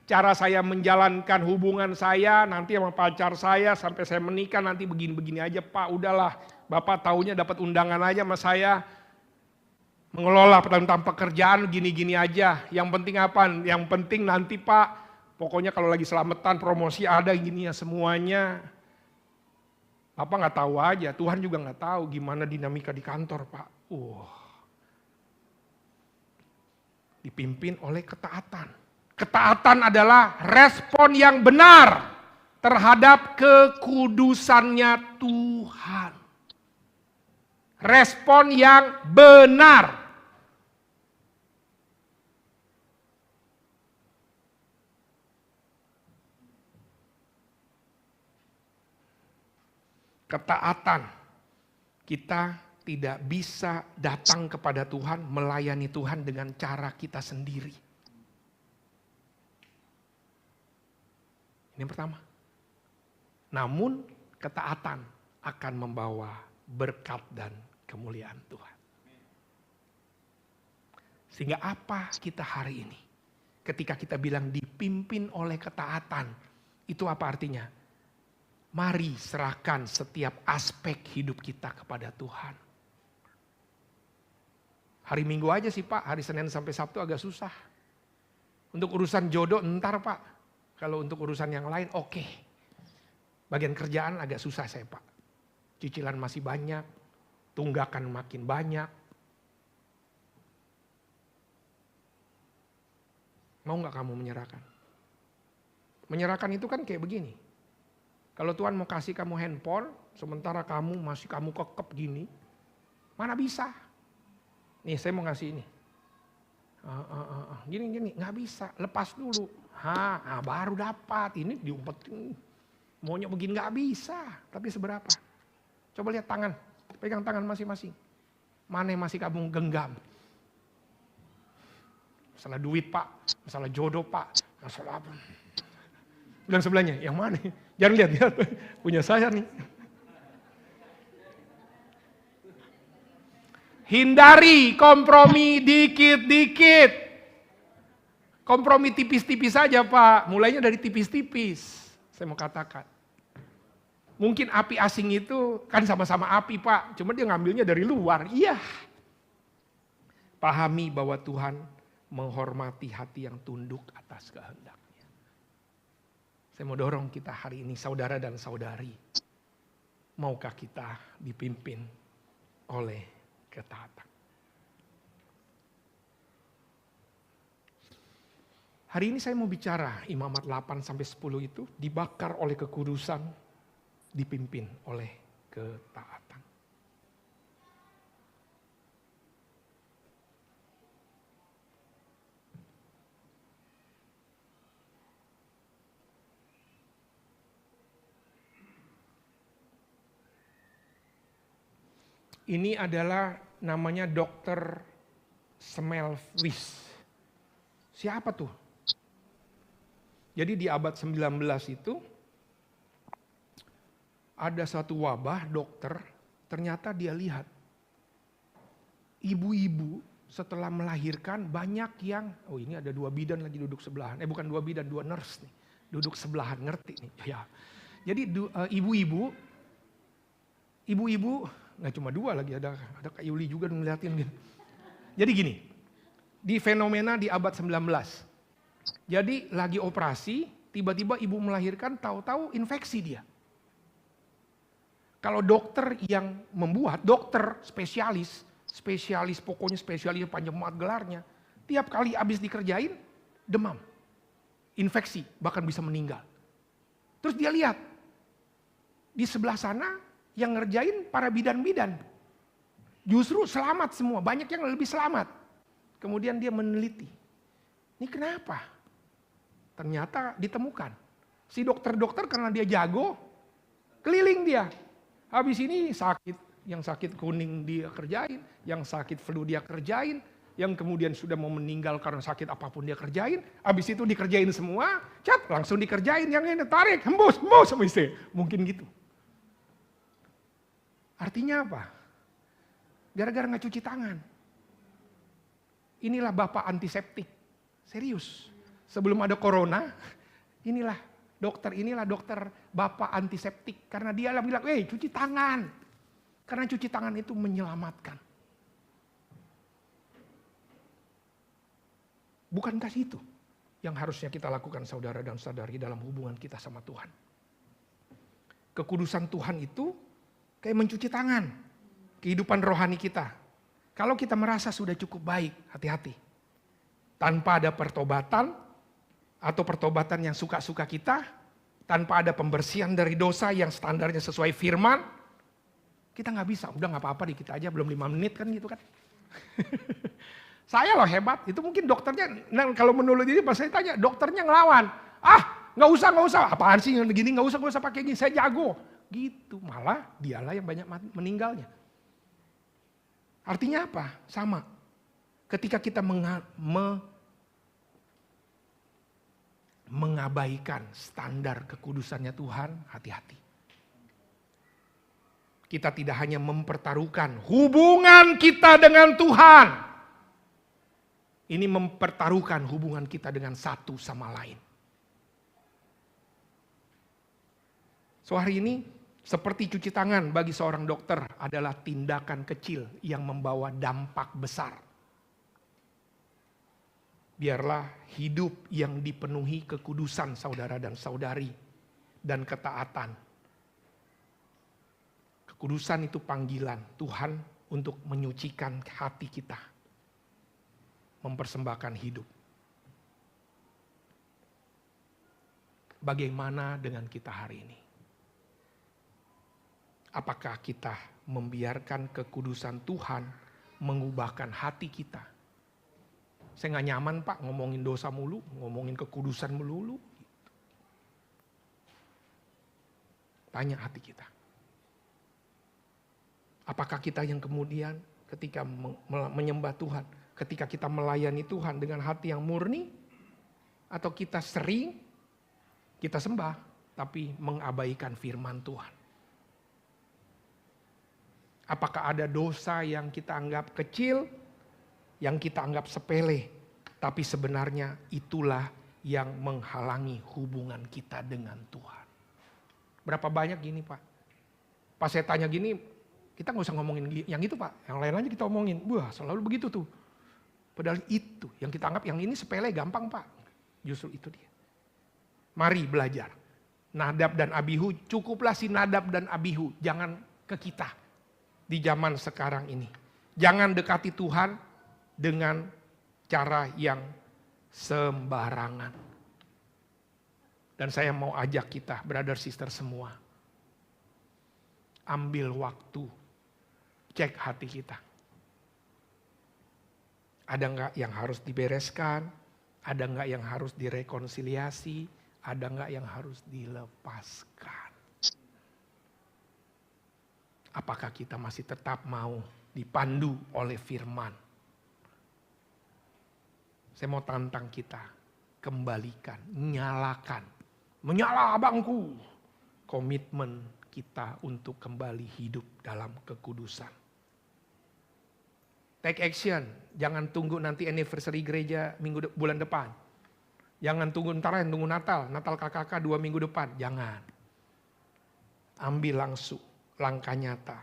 Cara saya menjalankan hubungan saya, nanti sama pacar saya, sampai saya menikah nanti begini-begini aja Pak. Udahlah, Bapak taunya dapat undangan aja sama saya. Mengelola tentang pekerjaan gini-gini aja. Yang penting apa? Yang penting nanti Pak, pokoknya kalau lagi selamatan, promosi ada gini ya semuanya. Apa nggak tahu aja, Tuhan juga nggak tahu gimana dinamika di kantor Pak. Dipimpin oleh ketaatan. Ketaatan adalah respon yang benar terhadap kekudusannya Tuhan. Respon yang benar. Ketaatan. Kita tidak bisa datang kepada Tuhan, melayani Tuhan dengan cara kita sendiri. Ini yang pertama. Namun ketaatan akan membawa berkat dan kemuliaan Tuhan. Sehingga apa kita hari ini? Ketika kita bilang dipimpin oleh ketaatan, itu apa artinya? Mari serahkan setiap aspek hidup kita kepada Tuhan. Hari Minggu aja sih Pak, hari Senin sampai Sabtu agak susah. Untuk urusan jodoh entar Pak. Kalau untuk urusan yang lain oke. Bagian kerjaan agak susah saya Pak. Cicilan masih banyak, tunggakan makin banyak. Mau gak kamu menyerahkan? Menyerahkan itu kan kayak begini. Kalau Tuhan mau kasih kamu handphone, sementara kamu masih kekep gini, mana bisa? Nih saya mau ngasih ini. Gini, nggak bisa, lepas dulu. Baru dapat, ini diumpetin. Maunya begini nggak bisa, tapi seberapa? Coba lihat tangan, pegang tangan masing-masing. Mana yang masih kamu genggam? Masalah duit Pak, masalah jodoh Pak, masalah apa? Bilang sebelahnya, yang mana? Jangan lihat, punya saya nih. Hindari kompromi dikit-dikit. Kompromi tipis-tipis saja Pak, mulainya dari tipis-tipis. Saya mau katakan. Mungkin api asing itu kan sama-sama api Pak, cuma dia ngambilnya dari luar. Iya. Pahami bahwa Tuhan menghormati hati yang tunduk atas kehendak. Saya mau dorong kita hari ini saudara dan saudari. Maukah kita dipimpin oleh ketaatan? Hari ini saya mau bicara Imamat 8-10 itu dibakar oleh kekudusan, dipimpin oleh ketaatan. Ini adalah namanya Dr. Semmelweis. Siapa tuh? Jadi di abad 19 itu ada satu wabah dokter, ternyata dia lihat ibu-ibu setelah melahirkan banyak yang, oh ini ada 2 bidan lagi duduk sebelahan. Bukan 2 bidan, 2 nurse nih. Duduk sebelahan, ngerti nih. Ya. Jadi ibu-ibu, nggak cuma 2 lagi, ada Kak Yuli juga ngeliatin gitu. Jadi gini, di fenomena di abad 19. Jadi lagi operasi, tiba-tiba ibu melahirkan, tahu-tahu infeksi dia. Kalau dokter yang membuat, dokter spesialis pokoknya spesialis panjang banget gelarnya. Tiap kali habis dikerjain, demam, infeksi, bahkan bisa meninggal. Terus dia lihat, di sebelah sana yang ngerjain para bidan-bidan. Justru selamat semua, banyak yang lebih selamat. Kemudian dia meneliti, ini kenapa? Ternyata ditemukan. Si dokter-dokter karena dia jago, keliling dia. Habis ini sakit, yang sakit kuning dia kerjain, yang sakit flu dia kerjain, yang kemudian sudah mau meninggal karena sakit apapun dia kerjain. Habis itu dikerjain semua, langsung dikerjain, yang ini tarik, hembus, sama istri. Mungkin gitu. Artinya apa? Gara-gara nggak cuci tangan. Inilah bapak antiseptik. Serius. Sebelum ada corona, inilah dokter bapak antiseptik. Karena dia bilang, cuci tangan. Karena cuci tangan itu menyelamatkan. Bukankah itu yang harusnya kita lakukan saudara dan saudari dalam hubungan kita sama Tuhan? Kekudusan Tuhan itu kayak mencuci tangan. Kehidupan rohani kita. Kalau kita merasa sudah cukup baik, hati-hati. Tanpa ada pertobatan, atau pertobatan yang suka-suka kita, tanpa ada pembersihan dari dosa yang standarnya sesuai firman, kita nggak bisa. Udah nggak apa-apa dikit aja, belum 5 menit kan gitu kan. Saya loh hebat, itu mungkin dokternya, kalau menurut ini pas saya tanya, dokternya ngelawan. Nggak usah, apaan sih yang begini, nggak usah pakai gini, saya jago. Gitu, malah dialah yang banyak meninggalnya. Artinya apa? Sama. Ketika kita mengabaikan standar kekudusannya Tuhan, hati-hati. Kita tidak hanya mempertaruhkan hubungan kita dengan Tuhan. Ini mempertaruhkan hubungan kita dengan satu sama lain. So hari ini, seperti cuci tangan bagi seorang dokter adalah tindakan kecil yang membawa dampak besar. Biarlah hidup yang dipenuhi kekudusan saudara dan saudari dan ketaatan. Kekudusan itu panggilan Tuhan untuk menyucikan hati kita. Mempersembahkan hidup. Bagaimana dengan kita hari ini? Apakah kita membiarkan kekudusan Tuhan mengubahkan hati kita? Saya nggak nyaman Pak ngomongin dosa mulu, ngomongin kekudusan melulu. Tanya hati kita. Apakah kita yang kemudian ketika menyembah Tuhan, ketika kita melayani Tuhan dengan hati yang murni, atau kita sering kita sembah tapi mengabaikan firman Tuhan? Apakah ada dosa yang kita anggap kecil, yang kita anggap sepele, tapi sebenarnya itulah yang menghalangi hubungan kita dengan Tuhan? Berapa banyak gini Pak? Pas saya tanya gini, kita nggak usah ngomongin yang itu Pak, yang lain aja kita omongin. Wah selalu begitu tuh. Padahal itu yang kita anggap yang ini sepele gampang Pak. Justru itu dia. Mari belajar. Nadab dan Abihu, cukuplah si Nadab dan Abihu, jangan ke kita. Di zaman sekarang ini. Jangan dekati Tuhan dengan cara yang sembarangan. Dan saya mau ajak kita, brother sister semua. Ambil waktu, cek hati kita. Ada enggak yang harus dibereskan? Ada enggak yang harus direkonsiliasi? Ada enggak yang harus dilepaskan? Apakah kita masih tetap mau dipandu oleh firman. Saya mau tantang kita, kembalikan, nyalakan, menyala abangku. Komitmen kita untuk kembali hidup dalam kekudusan. Take action, jangan tunggu nanti anniversary gereja bulan depan. Jangan tunggu tunggu Natal KKK 2 minggu depan, jangan. Ambil langsung, langkah nyata.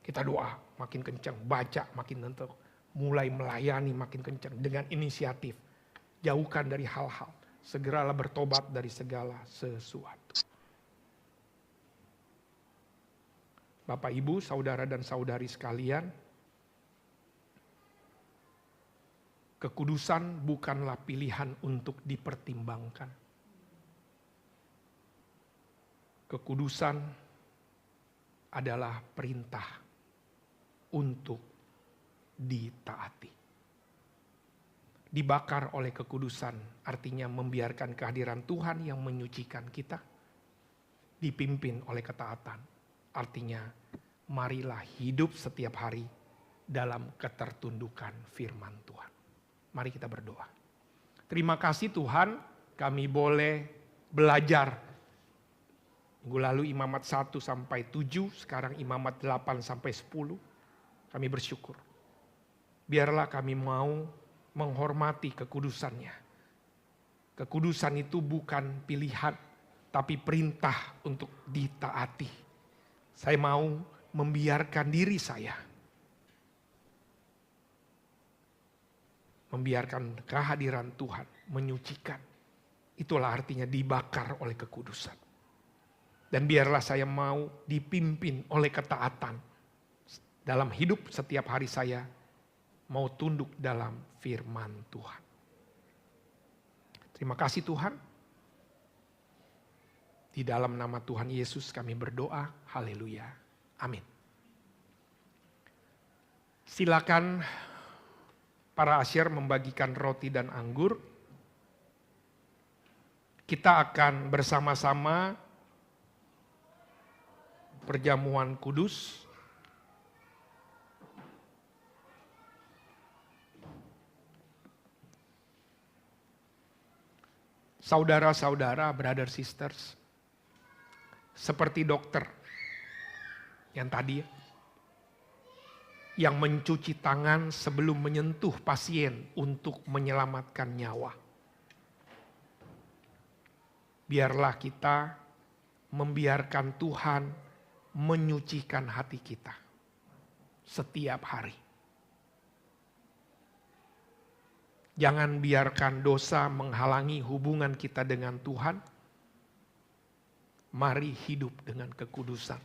Kita doa makin kencang, baca makin tentu. Mulai melayani makin kencang dengan inisiatif. Jauhkan dari hal-hal. Segeralah bertobat dari segala sesuatu. Bapak, Ibu, saudara dan saudari sekalian, kekudusan bukanlah pilihan untuk dipertimbangkan. Kekudusan adalah perintah untuk ditaati. Dibakar oleh kekudusan artinya membiarkan kehadiran Tuhan yang menyucikan kita. Dipimpin oleh ketaatan artinya marilah hidup setiap hari dalam ketertundukan firman Tuhan. Mari kita berdoa. Terima kasih Tuhan, kami boleh belajar. Minggu lalu imamat 1 sampai 7, sekarang imamat 8 sampai 10. Kami bersyukur. Biarlah kami mau menghormati kekudusannya. Kekudusan itu bukan pilihan, tapi perintah untuk ditaati. Saya mau membiarkan diri saya. Membiarkan kehadiran Tuhan menyucikan. Itulah artinya dibakar oleh kekudusan. Dan biarlah saya mau dipimpin oleh ketaatan. Dalam hidup setiap hari saya mau tunduk dalam firman Tuhan. Terima kasih Tuhan. Di dalam nama Tuhan Yesus kami berdoa. Haleluya. Amin. Silakan para asyir membagikan roti dan anggur. Kita akan bersama-sama perjamuan kudus. Saudara-saudara, brother sisters, seperti dokter yang tadi, yang mencuci tangan sebelum menyentuh pasien untuk menyelamatkan nyawa. Biarlah kita membiarkan Tuhan menyucikan hati kita setiap hari. Jangan biarkan dosa menghalangi hubungan kita dengan Tuhan. Mari hidup dengan kekudusan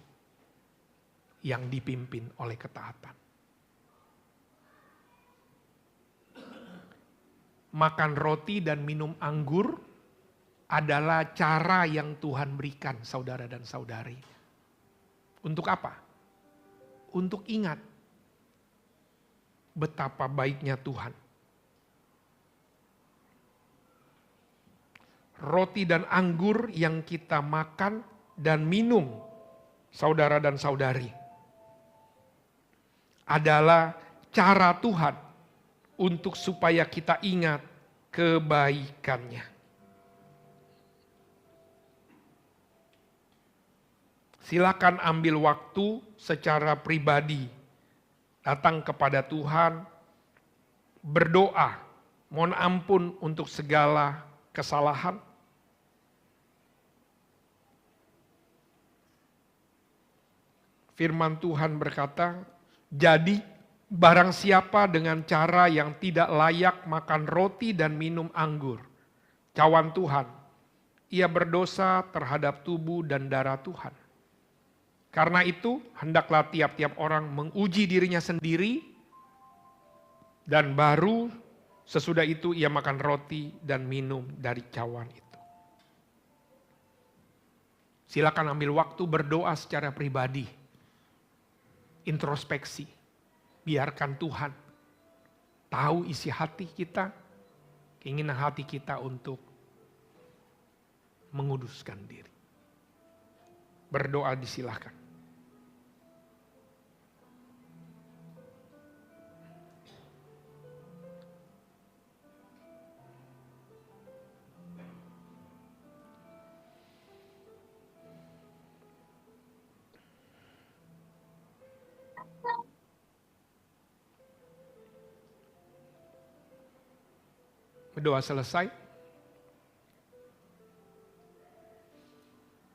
yang dipimpin oleh ketaatan. Makan roti dan minum anggur adalah cara yang Tuhan berikan saudara dan saudari. Untuk apa? Untuk ingat betapa baiknya Tuhan. Roti dan anggur yang kita makan dan minum, saudara dan saudari, adalah cara Tuhan untuk supaya kita ingat kebaikannya. Silakan ambil waktu secara pribadi, datang kepada Tuhan, berdoa, mohon ampun untuk segala kesalahan. Firman Tuhan berkata, jadi barang siapa dengan cara yang tidak layak makan roti dan minum anggur, cawan Tuhan, ia berdosa terhadap tubuh dan darah Tuhan. Karena itu, hendaklah tiap-tiap orang menguji dirinya sendiri, dan baru sesudah itu ia makan roti dan minum dari cawan itu. Silakan ambil waktu berdoa secara pribadi. Introspeksi. Biarkan Tuhan tahu isi hati kita, keinginan hati kita untuk menguduskan diri. Berdoa disilahkan. Berdoa selesai.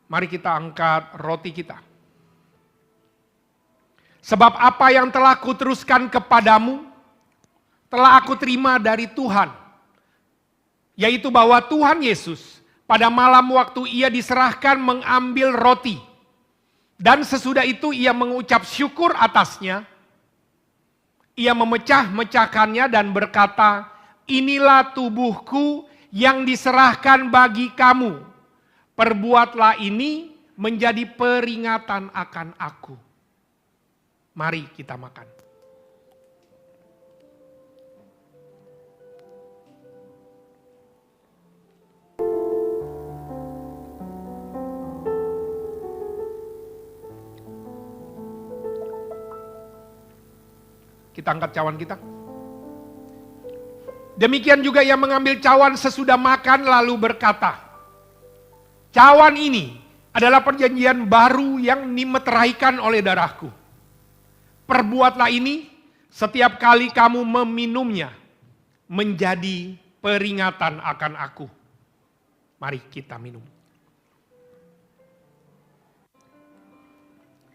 Mari kita angkat roti kita. Sebab apa yang telah kuteruskan kepadamu, telah aku terima dari Tuhan. Yaitu bahwa Tuhan Yesus pada malam waktu ia diserahkan mengambil roti. Dan sesudah itu ia mengucap syukur atasnya. Ia memecah-mecahkannya dan berkata, inilah tubuhku yang diserahkan bagi kamu. Perbuatlah ini menjadi peringatan akan aku. Mari kita makan. Kita angkat cawan kita. Demikian juga ia mengambil cawan sesudah makan lalu berkata, cawan ini adalah perjanjian baru yang dimeteraikan oleh darahku. Perbuatlah ini setiap kali kamu meminumnya menjadi peringatan akan aku. Mari kita minum.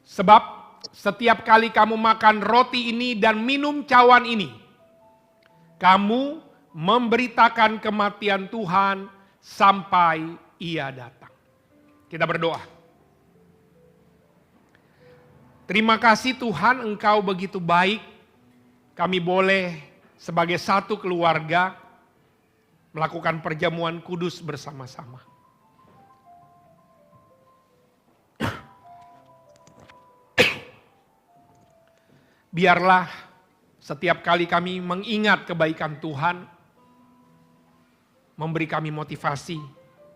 Sebab setiap kali kamu makan roti ini dan minum cawan ini, kamu memberitakan kematian Tuhan sampai ia datang. Kita berdoa. Terima kasih Tuhan, Engkau begitu baik. Kami boleh sebagai satu keluarga melakukan perjamuan kudus bersama-sama. Biarlah setiap kali kami mengingat kebaikan Tuhan, memberi kami motivasi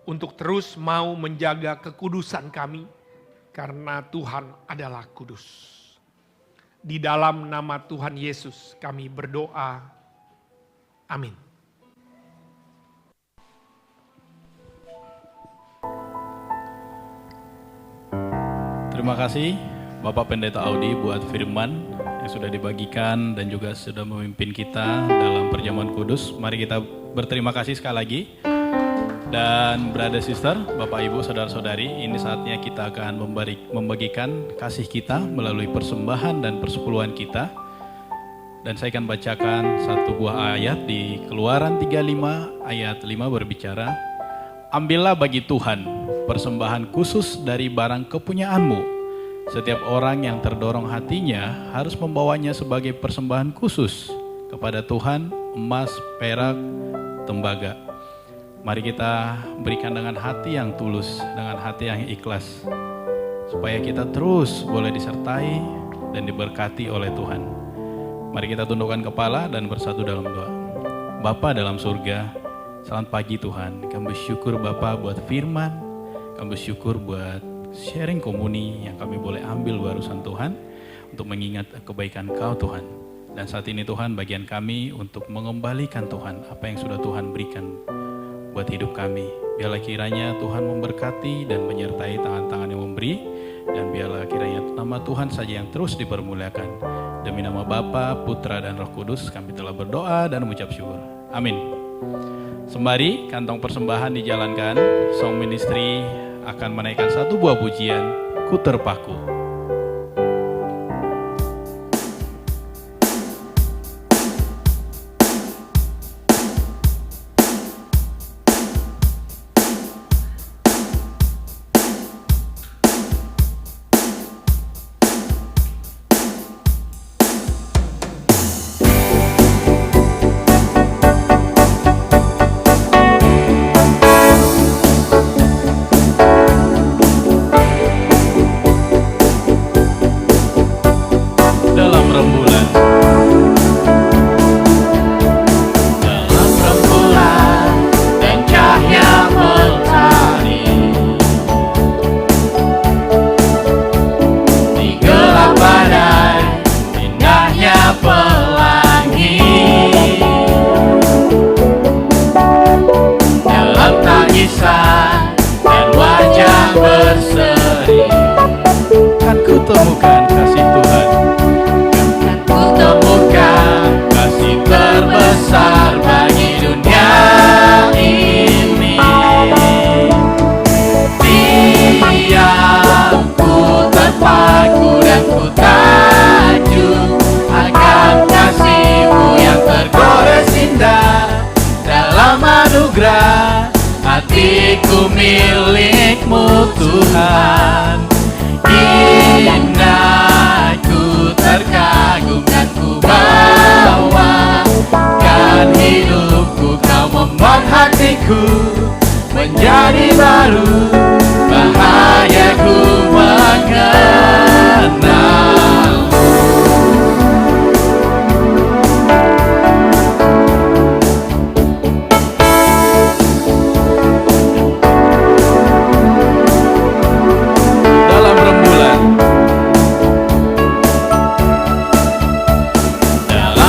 untuk terus mau menjaga kekudusan kami, karena Tuhan adalah kudus. Di dalam nama Tuhan Yesus kami berdoa. Amin. Terima kasih Bapak Pendeta Audi buat firman yang sudah dibagikan dan juga sudah memimpin kita dalam perjamuan kudus. Mari kita berterima kasih sekali lagi. Dan brother sister, Bapak Ibu, saudara-saudari, ini saatnya kita akan membagikan kasih kita melalui persembahan dan persepuluhan kita. Dan saya akan bacakan satu buah ayat di Keluaran 35 ayat 5 berbicara, ambillah bagi Tuhan persembahan khusus dari barang kepunyaanmu. Setiap orang yang terdorong hatinya harus membawanya sebagai persembahan khusus kepada Tuhan, emas, perak, tembaga. Mari kita berikan dengan hati yang tulus, dengan hati yang ikhlas, supaya kita terus boleh disertai dan diberkati oleh Tuhan. Mari kita tundukkan kepala dan bersatu dalam doa. Bapa dalam surga, selamat pagi Tuhan. Kami bersyukur Bapa buat firman, kami bersyukur buat sharing komuni yang kami boleh ambil barusan Tuhan, untuk mengingat kebaikan Kau Tuhan. Dan saat ini Tuhan, bagian kami untuk mengembalikan Tuhan apa yang sudah Tuhan berikan buat hidup kami. Biarlah kiranya Tuhan memberkati dan menyertai tangan-tangan yang memberi, dan biarlah kiranya nama Tuhan saja yang terus dipermuliakan. Demi nama Bapa, Putra, dan Roh Kudus kami telah berdoa dan mengucap syukur. Amin. Sembari kantong persembahan dijalankan, Song Ministry akan menaikkan satu buah pujian, Ku Terpaku. anugerah, hatiku milik-Mu Tuhan. Indah, ku terkagum dan ku bawakan hidupku. Kau membuat hatiku menjadi baru, bahagiaku mengenal. Dalam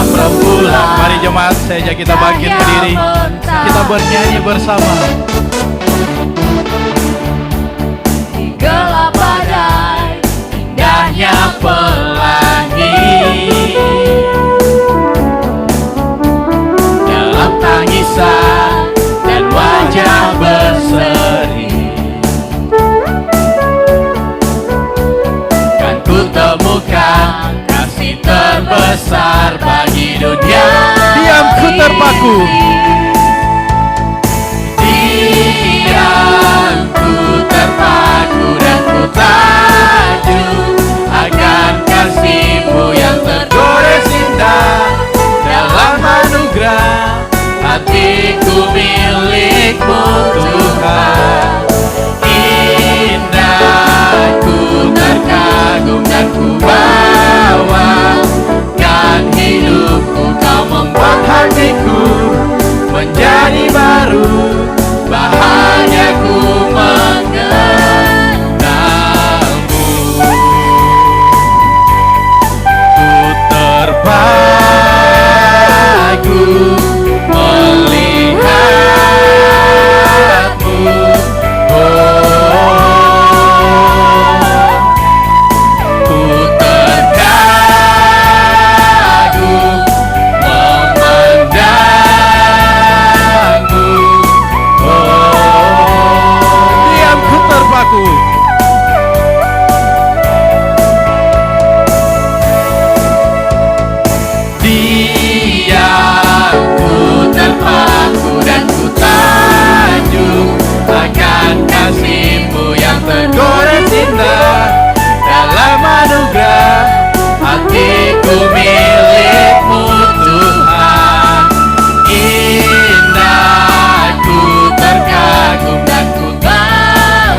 rembulan, mari jemaat, saya ajak kita bangkit berdiri, kita bernyanyi bersama. Di gelap badai, indahnya pelangi. Dalam tangisan dan wajah berseri, kan ku temukan kasih terbesar bagi dunia. Diam, ku terpaku. Diam, ku terpaku dan ku tajuk akan kasih-Mu yang tergores indah. Dalam anugerah, hatiku milik-Mu Tuhan. Indah, ku terkagum dan ku bawakan hidupku. Kau membuat hatiku menjadi baru, bahagiaku mengenal-Mu. Ku terpaku melihat-Mu, ku terkagum memandang-Mu. Diam, ku terpaku. Diam, ku terpaku dan ku tajuk akan kasih-Mu yang tergores indah. Dalam anugerah, hatiku milik-Mu Tuhan. Indah, ku terkagum dan ku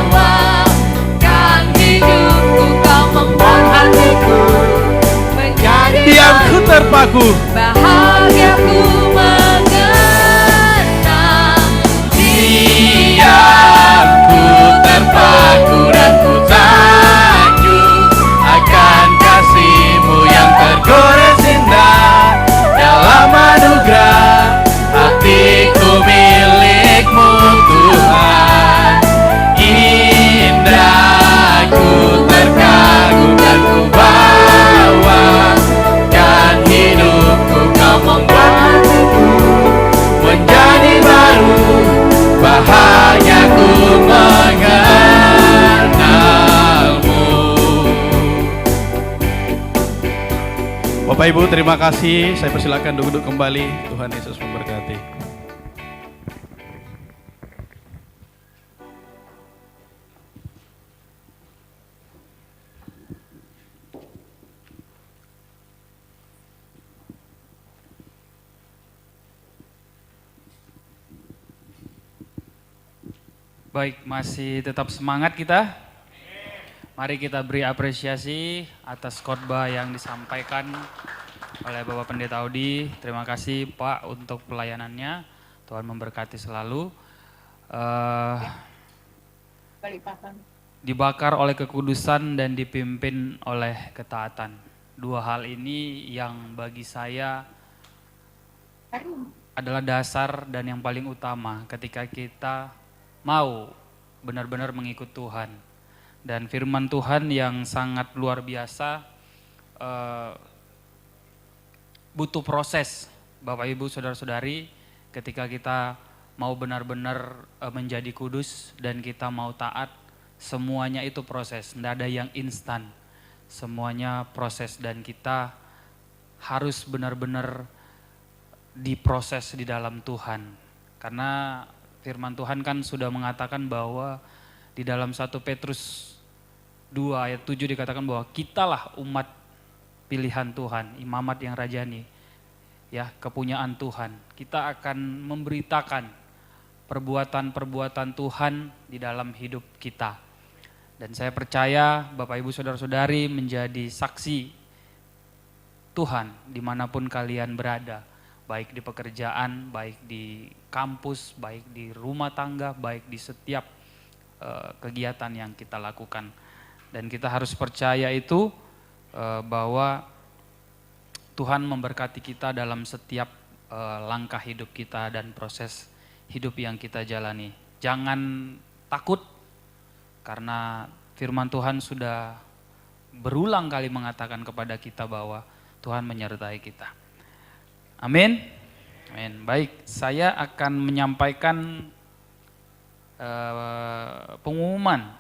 Bawakan hidupku, Kau membuat hatiku menjadi diam, ku terpaku. bahagiaku mengenal. Diam, ku terpaku dan ku tajuk akan kasih-Mu yang tergores indah. Dalam anugerah, hatiku milik-Mu Tuhan. Indah, ku terkagum dan ku bawakan hidupku. Kau membuat hatiku menjadi baru, bahagiaku mengenal-Mu. Bapak Ibu, terima kasih. Saya persilakan duduk kembali. Tuhan Yesus memberkati. Baik, masih tetap semangat kita. Mari kita beri apresiasi atas khotbah yang disampaikan oleh Bapak Pendeta Audi. Terima kasih Pak untuk pelayanannya. Tuhan memberkati selalu. Dibakar oleh kekudusan dan dipimpin oleh ketaatan. Dua hal ini yang bagi saya adalah dasar dan yang paling utama ketika kita mau benar-benar mengikut Tuhan. Dan firman Tuhan yang sangat luar biasa butuh proses, Bapak Ibu Saudara-saudari, ketika kita mau benar-benar menjadi kudus dan kita mau taat, semuanya itu proses, tidak ada yang instan. Semuanya proses dan kita harus benar-benar diproses di dalam Tuhan. Karena firman Tuhan kan sudah mengatakan bahwa di dalam 1 Petrus 2 ayat 7 dikatakan bahwa kitalah umat pilihan Tuhan, imamat yang rajani, ya, kepunyaan Tuhan. Kita akan memberitakan perbuatan-perbuatan Tuhan di dalam hidup kita. Dan saya percaya Bapak Ibu Saudara-saudari menjadi saksi Tuhan dimanapun kalian berada. Baik di pekerjaan, baik di kampus, baik di rumah tangga, baik di setiap kegiatan yang kita lakukan. Dan kita harus percaya itu bahwa Tuhan memberkati kita dalam setiap langkah hidup kita dan proses hidup yang kita jalani. Jangan takut karena firman Tuhan sudah berulang kali mengatakan kepada kita bahwa Tuhan menyertai kita. Amin. Amin. Baik, saya akan menyampaikan pengumuman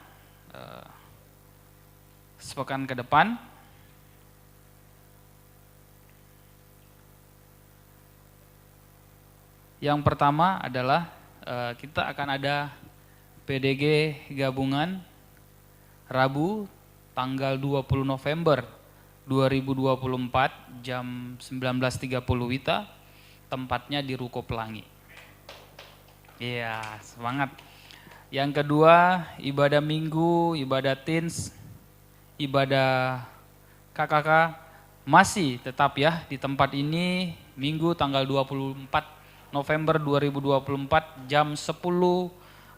sepekan ke depan. Yang pertama adalah kita akan ada PDG gabungan Rabu tanggal 20 November 2024 jam 19.30 WITA, tempatnya di Ruko Pelangi. Iya, semangat. Yang kedua, ibadah minggu, ibadah teens, ibadah KKK masih tetap ya di tempat ini minggu tanggal 24 November 2024 jam 10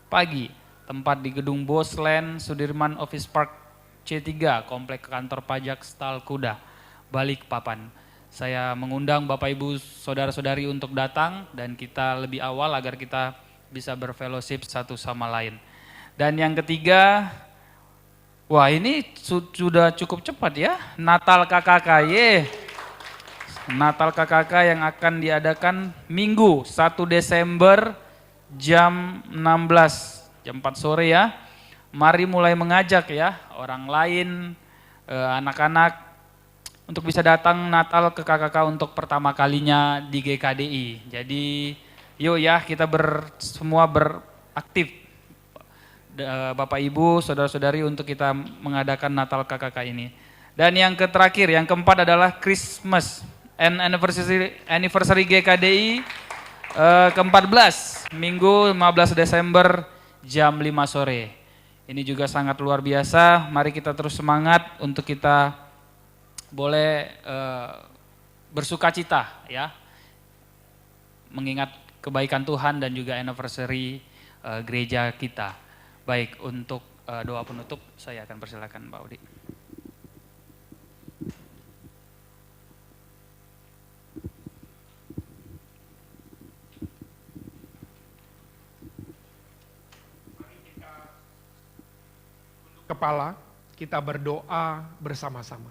pagi. Tempat di Gedung Bosland, Sudirman Office Park C3, Komplek Kantor Pajak Stal Kuda, Balikpapan. Saya mengundang Bapak Ibu Saudara-saudari untuk datang dan kita lebih awal agar kita bisa berfellowship satu sama lain. Dan yang ketiga, wah ini sudah cukup cepat ya, Natal KKK, Natal KKK yang akan diadakan Minggu 1 Desember jam 16, jam 4 sore ya. Mari mulai mengajak ya orang lain, anak-anak untuk bisa datang Natal ke KKK untuk pertama kalinya di GKDI. Jadi yuk ya kita semua beraktif Bapak Ibu, Saudara-saudari untuk kita mengadakan Natal KKK ini. Dan yang terakhir, yang keempat adalah Christmas and Anniversary GKDI ke-14, Minggu 15 Desember jam 5 sore. Ini juga sangat luar biasa, mari kita terus semangat untuk kita boleh bersukacita ya, mengingat kebaikan Tuhan dan juga anniversary gereja kita. Baik, untuk doa penutup saya akan persilakan Mbak Udi. Kepala, kita berdoa bersama-sama.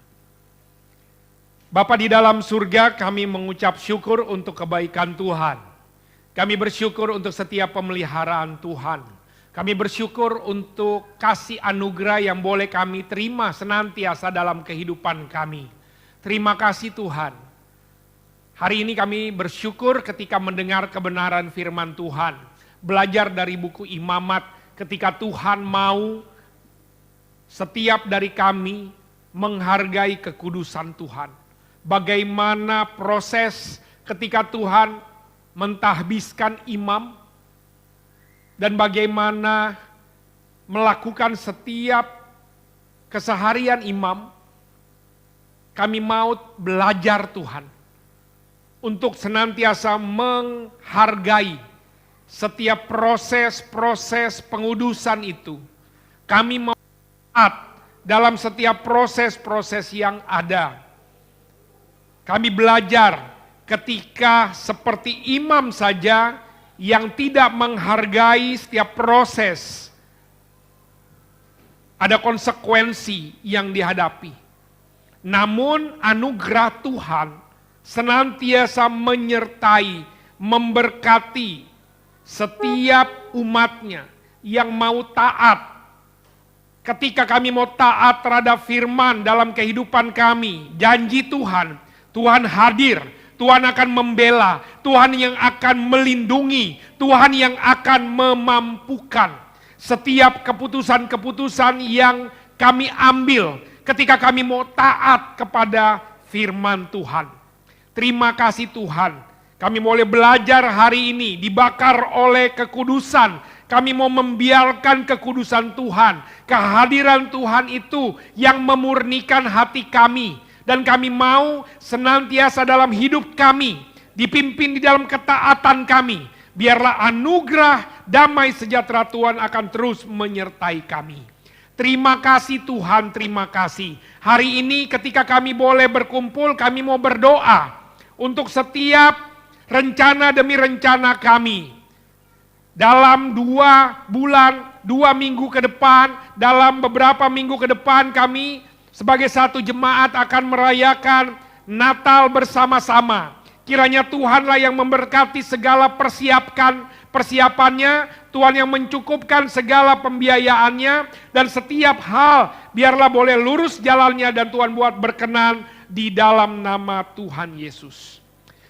Bapa di dalam surga, kami mengucap syukur untuk kebaikan Tuhan. Kami bersyukur untuk setiap pemeliharaan Tuhan. Kami bersyukur untuk kasih anugerah yang boleh kami terima senantiasa dalam kehidupan kami. Terima kasih Tuhan. Hari ini kami bersyukur ketika mendengar kebenaran firman Tuhan. Belajar dari buku Imamat ketika Tuhan mau setiap dari kami menghargai kekudusan Tuhan. Bagaimana proses ketika Tuhan mentahbiskan imam dan bagaimana melakukan setiap keseharian imam. Kami mau belajar Tuhan untuk senantiasa menghargai setiap proses-proses pengudusan itu. Kami mau dalam setiap proses-proses yang ada. Kami belajar ketika seperti imam saja yang tidak menghargai setiap proses, ada konsekuensi yang dihadapi. Namun anugerah Tuhan senantiasa menyertai, memberkati setiap umatnya yang mau taat. Ketika kami mau taat terhadap firman dalam kehidupan kami, janji Tuhan, Tuhan hadir, Tuhan akan membela, Tuhan yang akan melindungi, Tuhan yang akan memampukan. Setiap keputusan-keputusan yang kami ambil ketika kami mau taat kepada firman Tuhan. Terima kasih Tuhan, kami boleh belajar hari ini dibakar oleh kekudusan. Kami mau membiarkan kekudusan Tuhan, kehadiran Tuhan itu yang memurnikan hati kami. Dan kami mau senantiasa dalam hidup kami, dipimpin di dalam ketaatan kami. Biarlah anugerah damai sejahtera Tuhan akan terus menyertai kami. Terima kasih Tuhan, terima kasih. Hari ini ketika kami boleh berkumpul, kami mau berdoa untuk setiap rencana demi rencana kami. Dalam 2 bulan, 2 minggu ke depan, dalam beberapa minggu ke depan kami sebagai satu jemaat akan merayakan Natal bersama-sama. Kiranya Tuhanlah yang memberkati segala persiapannya, Tuhan yang mencukupkan segala pembiayaannya, dan setiap hal biarlah boleh lurus jalannya dan Tuhan buat berkenan di dalam nama Tuhan Yesus.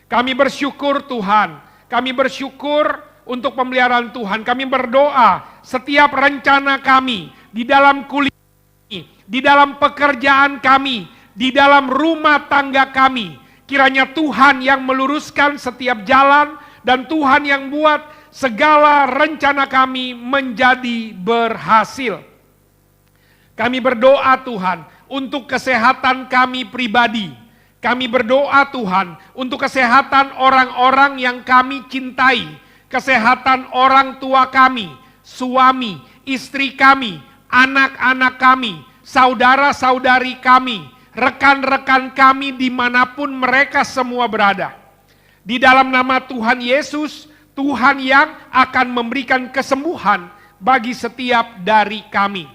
Kami bersyukur Tuhan, kami bersyukur untuk pemeliharaan Tuhan. Kami berdoa setiap rencana kami di dalam kuliah, di dalam pekerjaan kami, di dalam rumah tangga kami. Kiranya Tuhan yang meluruskan setiap jalan dan Tuhan yang buat segala rencana kami menjadi berhasil. Kami berdoa Tuhan untuk kesehatan kami pribadi. Kami berdoa Tuhan untuk kesehatan orang-orang yang kami cintai. Kesehatan orang tua kami, suami, istri kami, anak-anak kami, saudara-saudari kami, rekan-rekan kami dimanapun mereka semua berada. Di dalam nama Tuhan Yesus, Tuhan yang akan memberikan kesembuhan bagi setiap dari kami.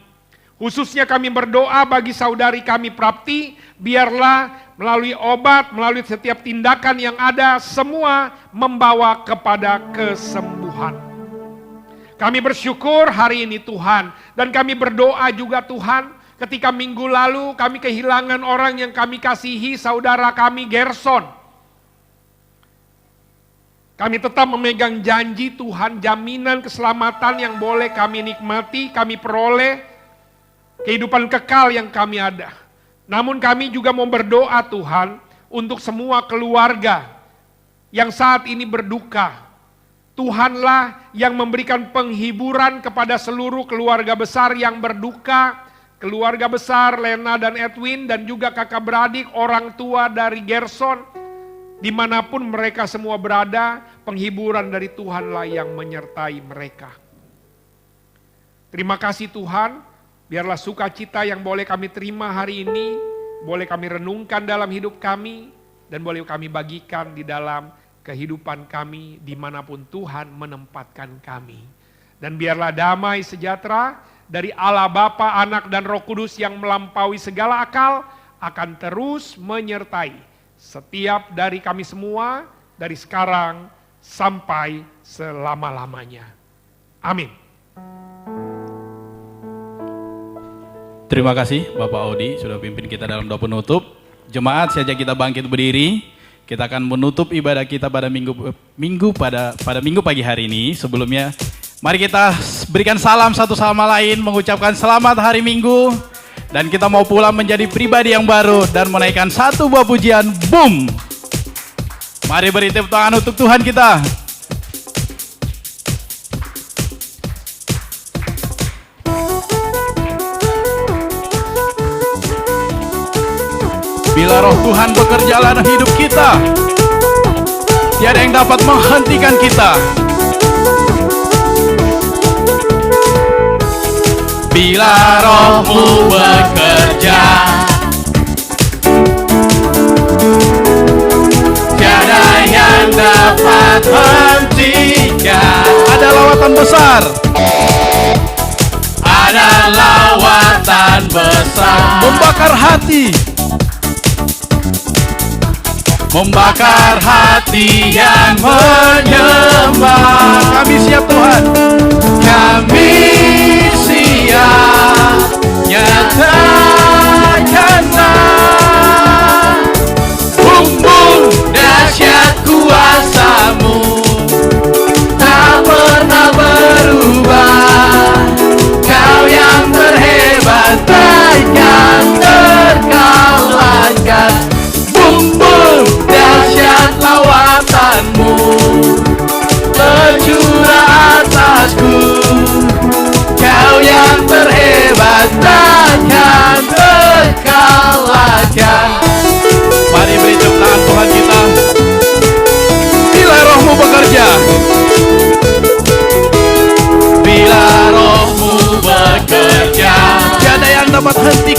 Khususnya kami berdoa bagi saudari kami Prapti, biarlah melalui obat, melalui setiap tindakan yang ada, semua membawa kepada kesembuhan. Kami bersyukur hari ini Tuhan, dan kami berdoa juga Tuhan, ketika minggu lalu kami kehilangan orang yang kami kasihi, saudara kami Gerson. Kami tetap memegang janji Tuhan, jaminan keselamatan yang boleh kami nikmati, kami peroleh, kehidupan kekal yang kami ada. Namun kami juga mau berdoa Tuhan, untuk semua keluarga yang saat ini berduka. Tuhanlah yang memberikan penghiburan kepada seluruh keluarga besar yang berduka, keluarga besar Lena dan Edwin, dan juga kakak beradik, orang tua dari Gerson, dimanapun mereka semua berada, penghiburan dari Tuhanlah yang menyertai mereka. Terima kasih Tuhan, biarlah sukacita yang boleh kami terima hari ini, boleh kami renungkan dalam hidup kami, dan boleh kami bagikan di dalam kehidupan kami, dimanapun Tuhan menempatkan kami. Dan biarlah damai sejahtera dari Allah Bapa, Anak, dan Roh Kudus yang melampaui segala akal akan terus menyertai setiap dari kami semua dari sekarang sampai selama-lamanya. Amin. Terima kasih Bapak Audi sudah pimpin kita dalam doa penutup. Jemaat, saja kita bangkit berdiri. Kita akan menutup ibadah kita pada minggu pagi hari ini. Sebelumnya, mari kita berikan salam satu sama lain, mengucapkan selamat hari Minggu, dan kita mau pulang menjadi pribadi yang baru dan menaikkan satu buah pujian. Boom! Mari beri tepuk tangan untuk Tuhan kita. Bila roh Tuhan bekerja dalam hidup kita, tiada yang dapat menghentikan kita. Bila rohmu bekerja, tiada yang dapat hentikan. Ada lawatan besar. Ada lawatan besar. Membakar hati. Membakar hati yang menyembah. Kami siap Tuhan. Kami siap. Nyatakanlah. Bum bum dahsyat.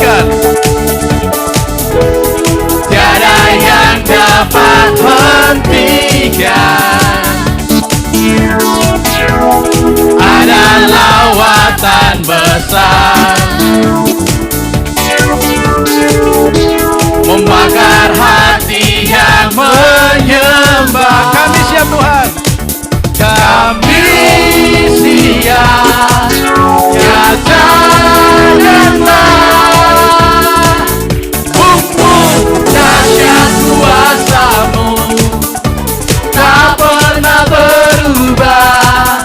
hentikan. Tiada yang dapat hentikan. Ada lawatan besar membakar hati yang menyembah. Kami siap Tuhan. Kami siap. Nyatakanlah bukti dahsyat kuasa-Mu tak pernah berubah.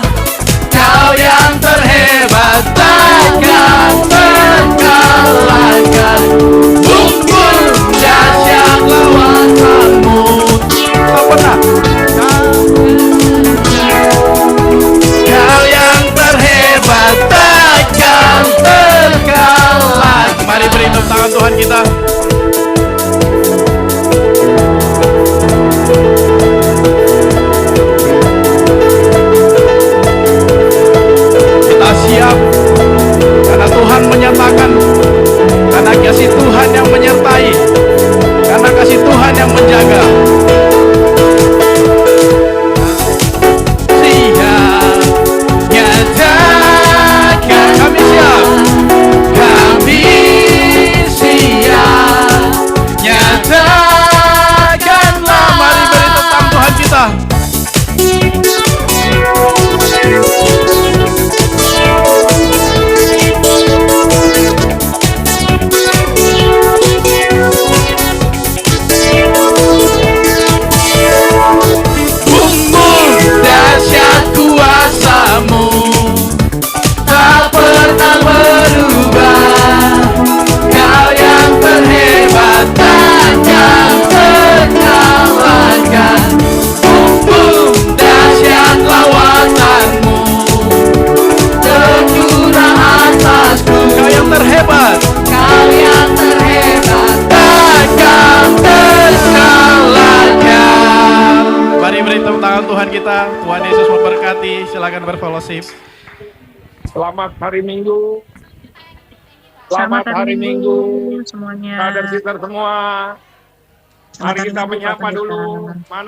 Kau yang terhebat takkan terkalahkan. Bukti dahsyat lawasan-Mu tak pernah. Kau yang terhebat takkan terkalahkan. Mari beri tepuk tangan Tuhan kita. Kita siap karena Tuhan menyatakan, karena kasih Tuhan yang menyertai, karena kasih Tuhan yang menjaga. Siap, nyatakan kami siap. Kami siap, nyatakanlah. Mari beri tentang Tuhan kita. Bumbu dahsyat kuasa-Mu tak pernah berubah. Kau yang terhebat takkan terkalahkan. Bumbu dahsyat lawasan-Mu tercurah atasku. Kau yang terhebat. Kau yang terhebat takkan terkalahkan. Mari beri tepuk tangan Tuhan kita. Tuhan Yesus memberkati. Silakan berfellowship. Selamat hari Minggu. Selamat hari Minggu semuanya. Kader kita semua. Mari kita menyapa dulu. Mana